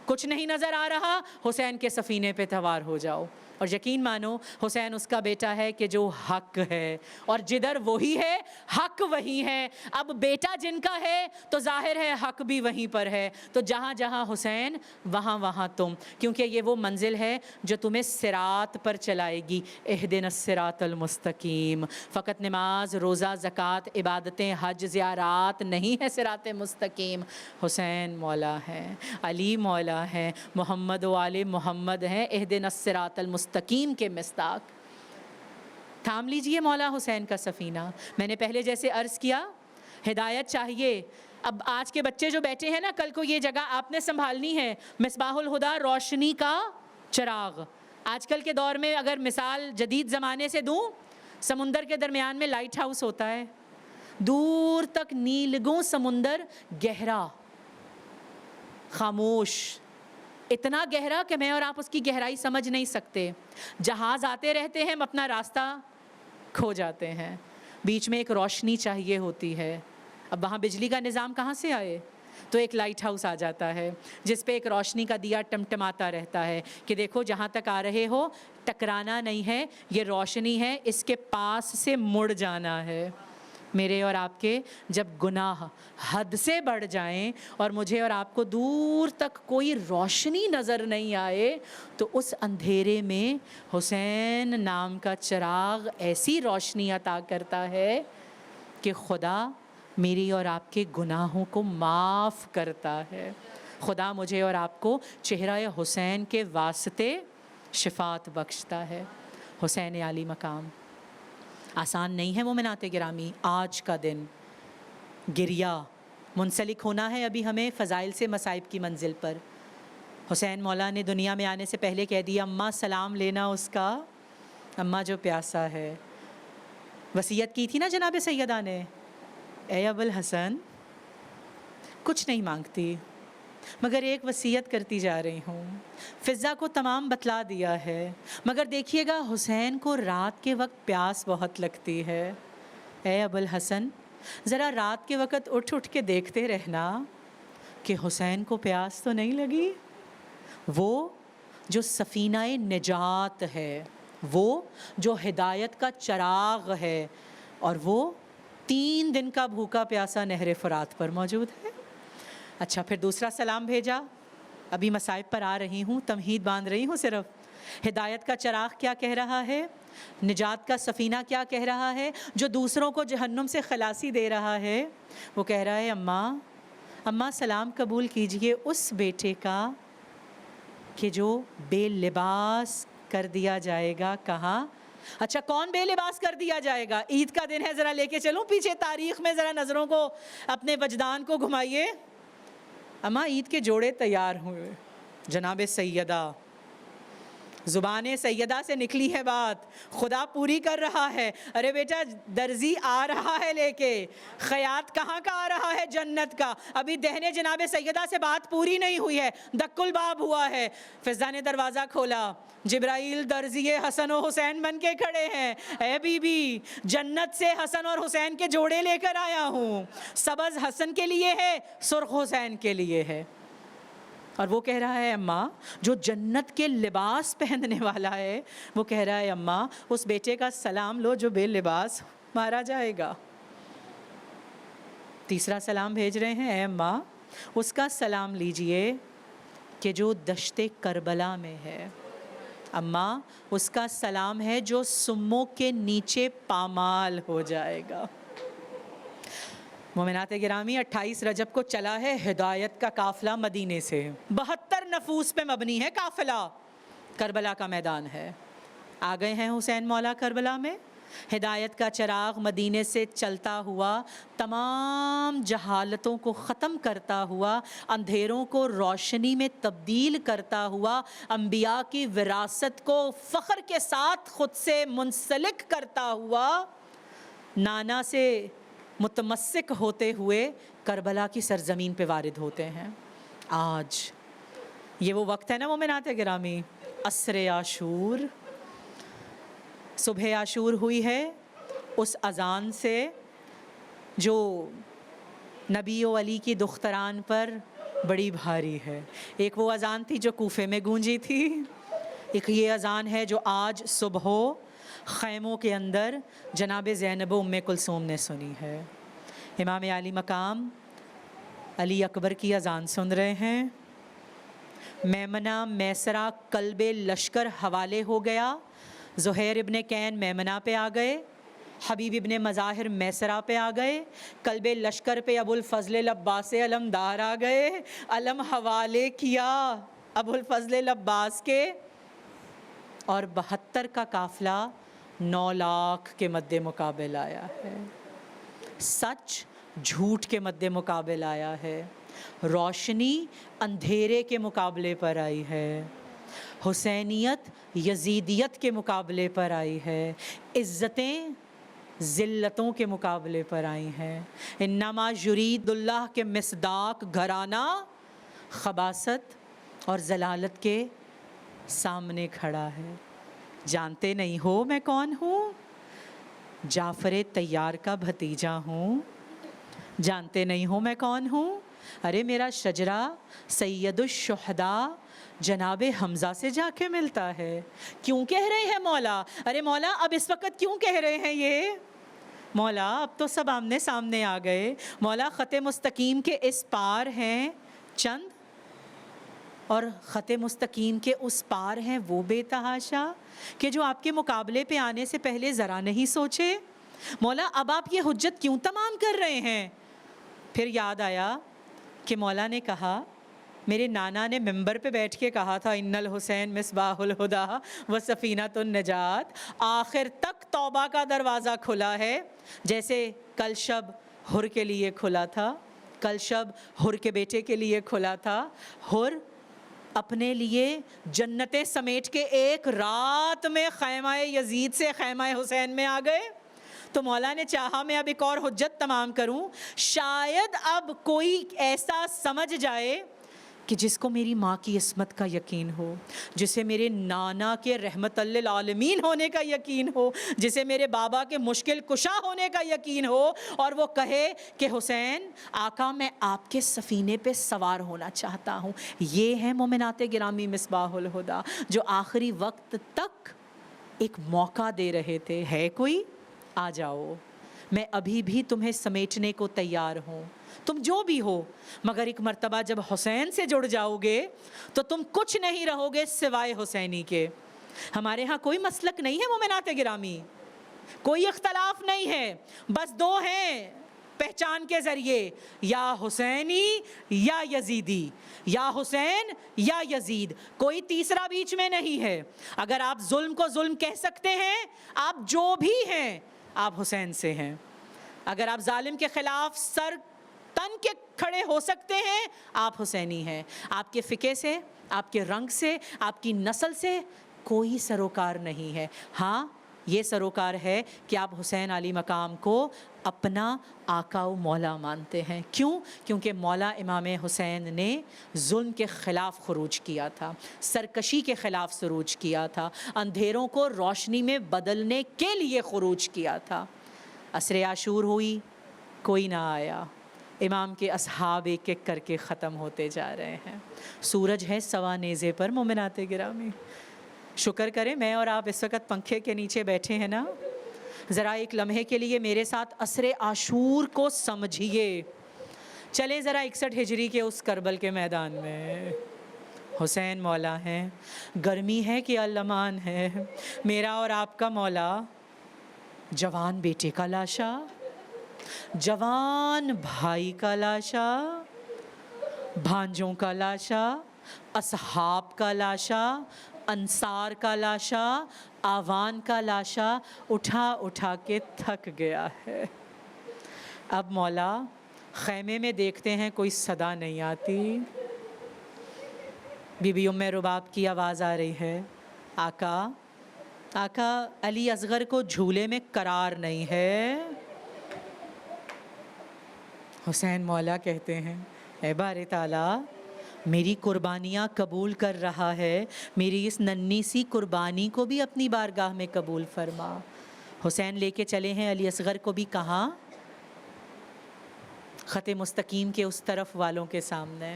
کچھ نہیں نظر آ رہا, حسین کے سفینے پہ سوار ہو جاؤ. اور یقین مانو حسین اس کا بیٹا ہے کہ جو حق ہے، اور جدھر وہی ہے حق وہی ہے۔ اب بیٹا جن کا ہے تو ظاہر ہے حق بھی وہیں پر ہے، تو جہاں جہاں حسین وہاں وہاں تم، کیونکہ یہ وہ منزل ہے جو تمہیں صراط پر چلائے گی۔ اہدنا الصراط المستقیم۔ فقط نماز، روزہ، زکوٰۃ، عبادتیں، حج، زیارات نہیں ہے صراط مستقیم۔ حسین مولا ہے، علی مولا ہے، محمد و آل محمد ہیں، اہدنا الصراط المستقیم کے مصداق۔ تھام لیجئے مولا حسین کا سفینہ۔ میں نے پہلے جیسے عرض کیا، ہدایت چاہیے۔ اب آج کے بچے جو بیٹھے ہیں نا، کل کو یہ جگہ آپ نے سنبھالنی ہے۔ مصباح الہدیٰ، روشنی کا چراغ۔ آج کل کے دور میں اگر مثال جدید زمانے سے دوں، سمندر کے درمیان میں لائٹ ہاؤس ہوتا ہے، دور تک نیلگوں سمندر، گہرا، خاموش، اتنا گہرا کہ میں اور آپ اس کی گہرائی سمجھ نہیں سکتے۔ جہاز آتے رہتے ہیں، ہم اپنا راستہ کھو جاتے ہیں۔ بیچ میں ایک روشنی چاہیے ہوتی ہے۔ اب وہاں بجلی کا نظام کہاں سے آئے؟ تو ایک لائٹ ہاؤس آ جاتا ہے جس پہ ایک روشنی کا دیا ٹمٹماتا رہتا ہے کہ دیکھو جہاں تک آ رہے ہو ٹکرانا نہیں ہے، یہ روشنی ہے، اس کے پاس سے مڑ جانا ہے۔ میرے اور آپ کے جب گناہ حد سے بڑھ جائیں اور مجھے اور آپ کو دور تک کوئی روشنی نظر نہیں آئے، تو اس اندھیرے میں حسین نام کا چراغ ایسی روشنی عطا کرتا ہے کہ خدا میری اور آپ کے گناہوں کو معاف کرتا ہے۔ خدا مجھے اور آپ کو چہرہ حسین کے واسطے شفاعت بخشتا ہے۔ حسین عالی مقام آسان نہیں ہے مومنات گرامی۔ آج کا دن گریہ منسلک ہونا ہے ابھی ہمیں فضائل سے مصائب کی منزل پر۔ حسین مولا نے دنیا میں آنے سے پہلے کہہ دیا، اماں سلام لینا اس کا، اماں جو پیاسا ہے۔ وصیت کی تھی نا جناب سیدہ نے، اے ابوالحسن کچھ نہیں مانگتی مگر ایک وصیت کرتی جا رہی ہوں۔ فضا کو تمام بتلا دیا ہے، مگر دیکھیے گا حسین کو رات کے وقت پیاس بہت لگتی ہے۔ اے ابوالحسن ذرا رات کے وقت اٹھ اٹھ کے دیکھتے رہنا کہ حسین کو پیاس تو نہیں لگی۔ وہ جو سفینہ نجات ہے، وہ جو ہدایت کا چراغ ہے، اور وہ 3 دن کا بھوکا پیاسا نہر فرات پر موجود ہے۔ اچھا پھر دوسرا سلام بھیجا، ابھی مصائب پر آ رہی ہوں، تمہید باندھ رہی ہوں صرف۔ ہدایت کا چراغ کیا کہہ رہا ہے، نجات کا سفینہ کیا کہہ رہا ہے، جو دوسروں کو جہنم سے خلاصی دے رہا ہے، وہ کہہ رہا ہے اماں سلام قبول کیجئے اس بیٹے کا کہ جو بے لباس کر دیا جائے گا۔ کہاں؟ اچھا کون بے لباس کر دیا جائے گا؟ عید کا دن ہے، ذرا لے کے چلوں پیچھے تاریخ میں، ذرا نظروں کو اپنے وجدان کو گھمائیے۔ اماں عید کے جوڑے تیار ہوئے، جناب سیدہ، زبان سیدہ سے نکلی ہے بات، خدا پوری کر رہا ہے۔ ارے بیٹا درزی آ رہا ہے لے کے، خیاط کہاں کا آ رہا ہے؟ جنت کا۔ ابھی دہنے جناب سیدہ سے بات پوری نہیں ہوئی ہے، دق الباب ہوا ہے۔ فضا نے دروازہ کھولا، جبرائیل درزی حسن و حسین بن کے کھڑے ہیں۔ اے بی بی جنت سے حسن اور حسین کے جوڑے لے کر آیا ہوں، سبز حسن کے لیے ہے، سرخ حسین کے لیے ہے۔ اور وہ کہہ رہا ہے اماں جو جنت کے لباس پہننے والا ہے، وہ کہہ رہا ہے اماں اس بیٹے کا سلام لو جو بے لباس مارا جائے گا۔ تیسرا سلام بھیج رہے ہیں، اے اماں اس کا سلام لیجئے کہ جو دشت کربلا میں ہے۔ اماں اس کا سلام ہے جو سموں کے نیچے پامال ہو جائے گا۔ مومنات گرامی 28 رجب کو چلا ہے ہدایت کا قافلہ مدینے سے، 72 نفوس پہ مبنی ہے قافلہ، کربلا کا میدان ہے۔ آ گئے ہیں حسین مولا کربلا میں، ہدایت کا چراغ مدینے سے چلتا ہوا تمام جہالتوں کو ختم کرتا ہوا، اندھیروں کو روشنی میں تبدیل کرتا ہوا، انبیاء کی وراثت کو فخر کے ساتھ خود سے منسلک کرتا ہوا، نانا سے متمسک ہوتے ہوئے کربلا کی سرزمین پہ وارد ہوتے ہیں۔ آج یہ وہ وقت ہے نا مومنات گرامی، عصر عاشور، صبح عاشور ہوئی ہے اس اذان سے جو نبی و علی کی دختران پر بڑی بھاری ہے۔ ایک وہ اذان تھی جو کوفے میں گونجی تھی، ایک یہ اذان ہے جو آج صبح خیموں کے اندر جناب زینب و ام کلثوم نے سنی ہے۔ امام عالی مقام علی اکبر کی اذان سن رہے ہیں۔ میمنہ میسرہ قلب لشکر حوالے ہو گیا، زہیر ابن کین میمنہ پہ آ گئے، حبیب ابن مظاہر میسرہ پہ آ گئے، قلب لشکر پہ ابو الفضل لباس علمدار آ گئے، علم حوالے کیا ابو الفضل لباس کے، اور 72 کا قافلہ 9 لاکھ کے مد مقابل آیا ہے۔ سچ جھوٹ کے مد مقابل آیا ہے، روشنی اندھیرے کے مقابلے پر آئی ہے، حسینیت یزیدیت کے مقابلے پر آئی ہے، عزتیں ذلتوں کے مقابلے پر آئی ہیں۔ انما یرید اللہ کے مصداق گھرانہ خباثت اور ضلالت کے سامنے کھڑا ہے۔ جانتے نہیں ہو میں کون ہوں؟ جعفر طیار کا بھتیجا ہوں۔ جانتے نہیں ہو میں کون ہوں؟ ارے میرا شجرہ سید الشہداء جناب حمزہ سے جا کے ملتا ہے۔ کیوں کہہ رہے ہیں مولا؟ ارے مولا اب اس وقت کیوں کہہ رہے ہیں یہ؟ مولا اب تو سب آمنے سامنے آ گئے۔ مولا خط مستقیم کے اس پار ہیں چند، اور خط مستقیم کے اس پار ہیں وہ بے تحاشا کہ جو آپ کے مقابلے پہ آنے سے پہلے ذرا نہیں سوچے۔ مولا اب آپ یہ حجت کیوں تمام کر رہے ہیں؟ پھر یاد آیا کہ مولا نے کہا، میرے نانا نے ممبر پہ بیٹھ کے کہا تھا ان الحسین مصباح الہدا و سفینۃ النجات، آخر تک توبہ کا دروازہ کھلا ہے، جیسے کل شب حر کے لیے کھلا تھا، کل شب حر کے بیٹے کے لیے کھلا تھا۔ حر اپنے لیے جنتیں سمیٹ کے ایک رات میں خیمہ یزید سے خیمہ حسین میں آ گئے۔ تو مولا نے چاہا میں اب ایک اور حجت تمام کروں، شاید اب کوئی ایسا سمجھ جائے کہ جس کو میری ماں کی عصمت کا یقین ہو، جسے میرے نانا کے رحمت للعالمین ہونے کا یقین ہو، جسے میرے بابا کے مشکل کشا ہونے کا یقین ہو، اور وہ کہے کہ حسین آقا میں آپ کے سفینے پہ سوار ہونا چاہتا ہوں۔ یہ ہے مومنات گرامی مصباح الہدا جو آخری وقت تک ایک موقع دے رہے تھے، ہے کوئی؟ آ جاؤ، میں ابھی بھی تمہیں سمیٹنے کو تیار ہوں، تم جو بھی ہو، مگر ایک مرتبہ جب حسین سے جڑ جاؤ گے تو تم کچھ نہیں رہو گے سوائے حسینی کے۔ ہمارے ہاں کوئی مسلک نہیں ہے مومنات گرامی، کوئی اختلاف نہیں ہے، بس دو ہیں پہچان کے ذریعے، یا حسینی یا یزیدی، یا حسین یا یزید، کوئی تیسرا بیچ میں نہیں ہے۔ اگر آپ ظلم کو ظلم کہہ سکتے ہیں، آپ جو بھی ہیں آپ حسین سے ہیں۔ اگر آپ ظالم کے خلاف سر تن کے کھڑے ہو سکتے ہیں، آپ حسینی ہیں۔ آپ کے فقہ سے، آپ کے رنگ سے، آپ کی نسل سے کوئی سروکار نہیں ہے۔ ہاں یہ سروکار ہے کہ آپ حسین علی مقام کو اپنا آقا و مولا مانتے ہیں۔ کیوں؟ کیونکہ مولا امام حسین نے ظلم کے خلاف خروج کیا تھا، سرکشی کے خلاف خروج کیا تھا، اندھیروں کو روشنی میں بدلنے کے لیے خروج کیا تھا۔ عصر عاشور ہوئی، کوئی نہ آیا، امام کے اصحاب ایک ایک کر کے ختم ہوتے جا رہے ہیں۔ سورج ہے سوا نیزے پر مومنات گرامی، شکر کریں میں اور آپ اس وقت پنکھے کے نیچے بیٹھے ہیں نا۔ ذرا ایک لمحے کے لیے میرے ساتھ عصر عاشور کو سمجھیے، چلیں ذرا 61 ہجری کے اس کربل کے میدان میں۔ حسین مولا ہیں، گرمی ہے کہ الامان ہے، میرا اور آپ کا مولا جوان بیٹے کا لاشا، جوان بھائی کا لاشا، بھانجوں کا لاشا، اصحاب کا لاشا، انصار کا لاشا، آوان کا لاشا اٹھا اٹھا کے تھک گیا ہے۔ اب مولا خیمے میں دیکھتے ہیں کوئی صدا نہیں آتی، بی بی ام رباب کی آواز آ رہی ہے، آقا آقا علی اصغر کو جھولے میں قرار نہیں ہے۔ حسین مولا کہتے ہیں، اے بارے تعالیٰ میری قربانیاں قبول کر رہا ہے، میری اس ننھی سی قربانی کو بھی اپنی بارگاہ میں قبول فرما۔ حسین لے کے چلے ہیں علی اصغر کو بھی کہاں؟ خط مستقیم کے اس طرف والوں کے سامنے۔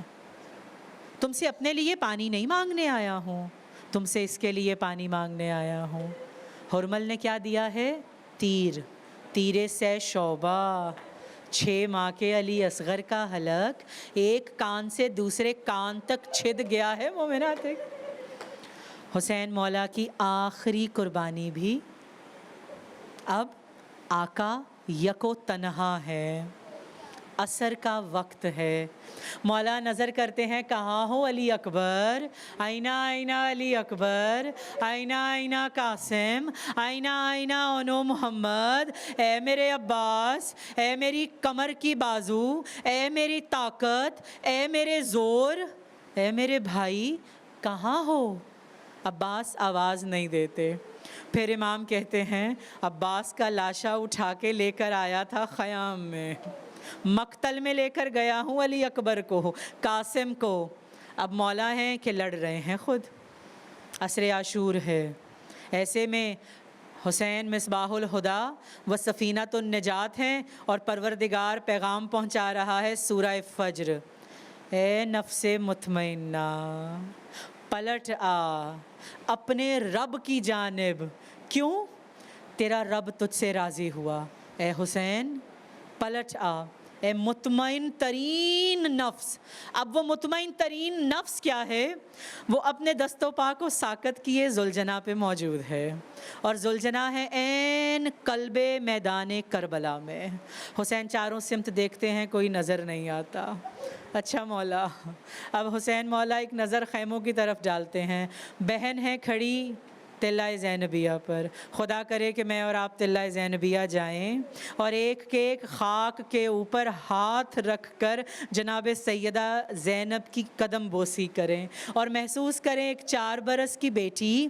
تم سے اپنے لیے پانی نہیں مانگنے آیا ہوں، تم سے اس کے لیے پانی مانگنے آیا ہوں۔ حرمل نے کیا دیا ہے؟ تیرے سے شعبہ، 6 ماہ کے علی اصغر کا حلق ایک کان سے دوسرے کان تک چھد گیا ہے مومنات۔ حسین مولا کی آخری قربانی بھی اب آقا یکو تنہا ہے، عصر کا وقت ہے۔ مولا نظر کرتے ہیں، کہاں ہو علی اکبر، آئینہ آئینہ علی اکبر، آئینہ آئینہ قاسم، آئینہ آئینہ انو محمد، اے میرے عباس، اے میری کمر کی بازو، اے میری طاقت، اے میرے زور، اے میرے بھائی کہاں ہو؟ عباس آواز نہیں دیتے۔ پھر امام کہتے ہیں عباس کا لاشا اٹھا کے لے کر آیا تھا خیام میں، مقتل میں لے کر گیا ہوں علی اکبر کو، قاسم کو۔ اب مولا ہیں کہ لڑ رہے ہیں خود، عصر عاشور ہے۔ ایسے میں حسین مصباح الہدا و سفینۃ النجات ہیں اور پروردگار پیغام پہنچا رہا ہے سورہ فجر، اے نفس مطمئنہ پلٹ آ اپنے رب کی جانب، کیوں؟ تیرا رب تجھ سے راضی ہوا۔ اے حسین پلٹ آ، اے مطمئن ترین نفس۔ اب وہ مطمئن ترین نفس کیا ہے؟ وہ اپنے دست و پا کو ساکت کیے زلجنا پہ موجود ہے، اور زلجنا ہے عین قلب میدان کربلا میں۔ حسین چاروں سمت دیکھتے ہیں، کوئی نظر نہیں آتا۔ اچھا مولا، اب حسین مولا ایک نظر خیموں کی طرف ڈالتے ہیں، بہن ہے کھڑی تلہ زینبیہ پر، خدا کرے کہ میں اور آپ تلہ زینبیہ جائیں اور ایک خاک کے اوپر ہاتھ رکھ کر جناب سیدہ زینب کی قدم بوسی کریں اور محسوس کریں ایک 4 برس کی بیٹی،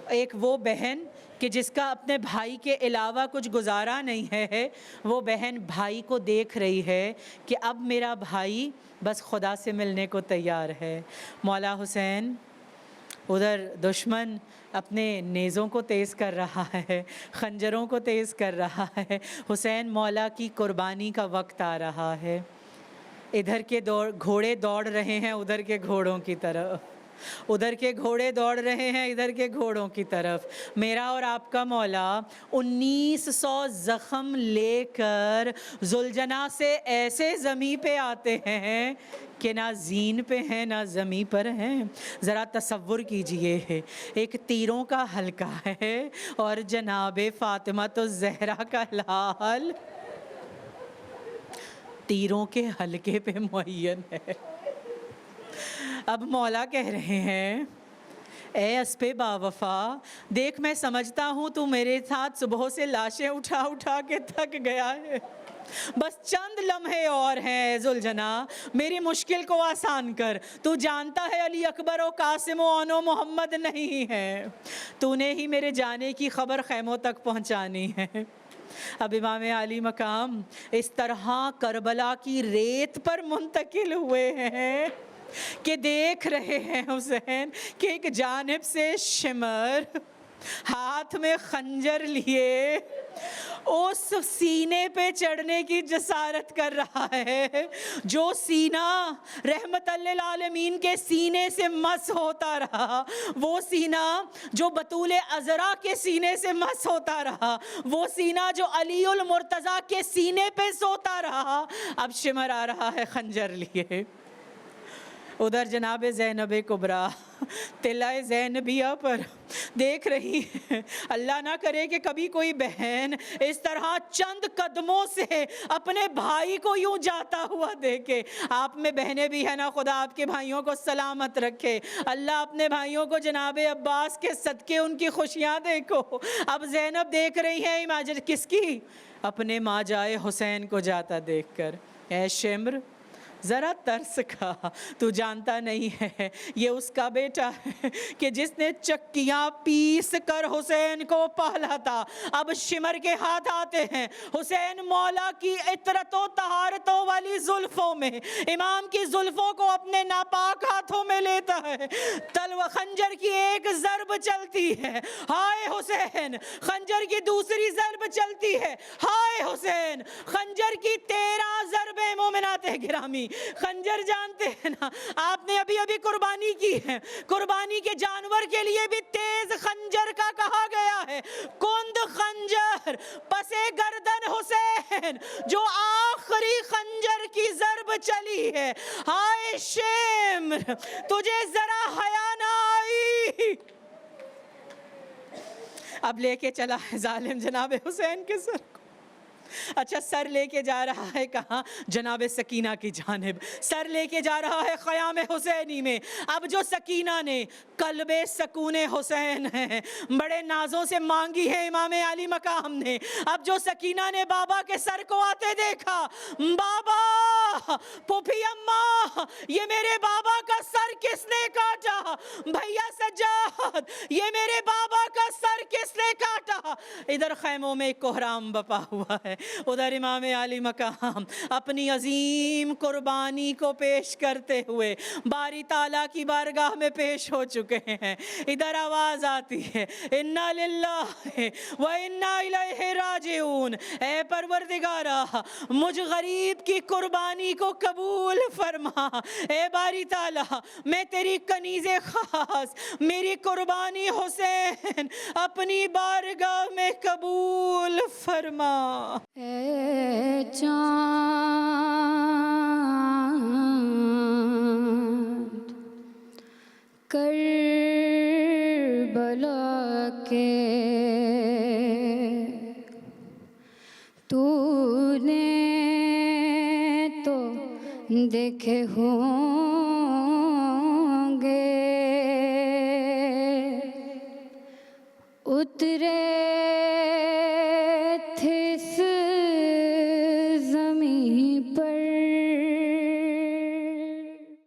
ایک وہ بہن کہ جس کا اپنے بھائی کے علاوہ کچھ گزارا نہیں ہے، وہ بہن بھائی کو دیکھ رہی ہے کہ اب میرا بھائی بس خدا سے ملنے کو تیار ہے۔ مولا حسین، ادھر دشمن اپنے نیزوں کو تیز کر رہا ہے، خنجروں کو تیز کر رہا ہے، حسین مولا کی قربانی کا وقت آ رہا ہے۔ ادھر کے گھوڑے دوڑ رہے ہیں ادھر کے گھوڑوں کی طرف، ادھر کے گھوڑے دوڑ رہے ہیں ادھر کے گھوڑوں کی طرف۔ میرا اور آپ کا مولا 1900 زخم لے کر زلجنا سے ایسے زمیں پہ آتے ہیں کہ نہ زین پہ ہیں نہ زمیں پر ہیں۔ ذرا تصور کیجئے، ایک تیروں کا حلقہ ہے اور جناب فاطمہ الزہرا کا لال تیروں کے حلقے پہ معین ہے۔ اب مولا کہہ رہے ہیں، اے اسپِ باوفا، دیکھ میں سمجھتا ہوں تو میرے ساتھ صبح سے لاشیں اٹھا اٹھا کے تھک گیا ہے، بس چند لمحے اور ہیں زلجنا، میری مشکل کو آسان کر۔ تو جانتا ہے علی اکبر و قاسم و انو محمد نہیں ہے، تو نے ہی میرے جانے کی خبر خیموں تک پہنچانی ہے۔ اب امام علی مقام اس طرح کربلا کی ریت پر منتقل ہوئے ہیں کہ دیکھ رہے ہیں حسین کہ ایک جانب سے شمر ہاتھ میں خنجر لیے اس سینے پہ چڑھنے کی جسارت کر رہا ہے جو سینہ رحمت للعالمین کے سینے سے مس ہوتا رہا، وہ سینہ جو بطول عذرا کے سینے سے مس ہوتا رہا، وہ سینہ جو علی المرتضیٰ کے سینے پہ سوتا رہا۔ اب شمر آ رہا ہے خنجر لیے۔ ادھر جناب زینب کبریٰ تلہ زینبیہ پر دیکھ رہی ہے، اللہ نہ کرے کہ کبھی کوئی بہن اس طرح چند قدموں سے اپنے بھائی کو یوں جاتا ہوا دیکھے۔ آپ میں بہنیں بھی ہیں نا، خدا آپ کے بھائیوں کو سلامت رکھے، اللہ اپنے بھائیوں کو جناب عباس کے صدقے ان کی خوشیاں دیکھو۔ اب زینب دیکھ رہی ہے امیجن کس کی؟ اپنے ماں جائے حسین کو جاتا دیکھ کر۔ اے شمر ذرا ترس کھا، تو جانتا نہیں ہے یہ اس کا بیٹا ہے کہ جس نے چکیاں پیس کر حسین کو پالا تھا۔ اب شمر کے ہاتھ آتے ہیں حسین مولا کی عطرت و طہارتوں والی زلفوں میں، امام کی زلفوں کو اپنے ناپاک ہاتھوں میں لیتا ہے، تلوار خنجر کی ایک ضرب چلتی ہے، ہائے حسین، خنجر کی دوسری ضرب چلتی ہے، ہائے حسین، خنجر کی 13 ضربیں مومنہ حضرات گرامی، خنجر جانتے ہیں نا، آپ نے ابھی ابھی قربانی کی ہے، قربانی کے جانور کے لیے بھی تیز خنجر کا کہا گیا ہے، کند خنجر، پس گردن حسین، جو آخری خنجر کی ضرب چلی ہے، ہائے شمر تجھے ذرا حیا نہ آئی۔ اب لے کے چلا ہے ظالم جناب حسین کے سر کو، اچھا سر لے کے جا رہا ہے کہاں؟ جناب سکینہ کی جانب، سر لے کے جا رہا ہے خیام حسینی میں۔ اب جو سکینہ نے قلب سکون حسین ہے، بڑے نازوں سے مانگی ہے امام علی مقام نے، اب جو سکینہ نے بابا کے سر کو آتے دیکھا، بابا پھوپھی اماں یہ میرے بابا کا سر کس نے کاٹا؟ بھیا سجاد یہ میرے بابا کا سر کس نے کاٹا؟ ادھر خیموں میں کوہرام بپا ہوا ہے، ادھر امام علی مقام اپنی عظیم قربانی کو پیش کرتے ہوئے باری تعالیٰ کی بارگاہ میں پیش ہو چکے ہیں۔ ادھر آواز آتی ہے انا للہ و انا الیہ راجعون، اے پروردگارا مجھ غریب کی قربانی کو قبول فرما، اے باری تعالیٰ میں تیری کنیز خاص میری قربانی حسین اپنی بارگاہ میں قبول فرما۔ اے چاند کربلا کے تو نے تو دیکھے ہوں گے اترے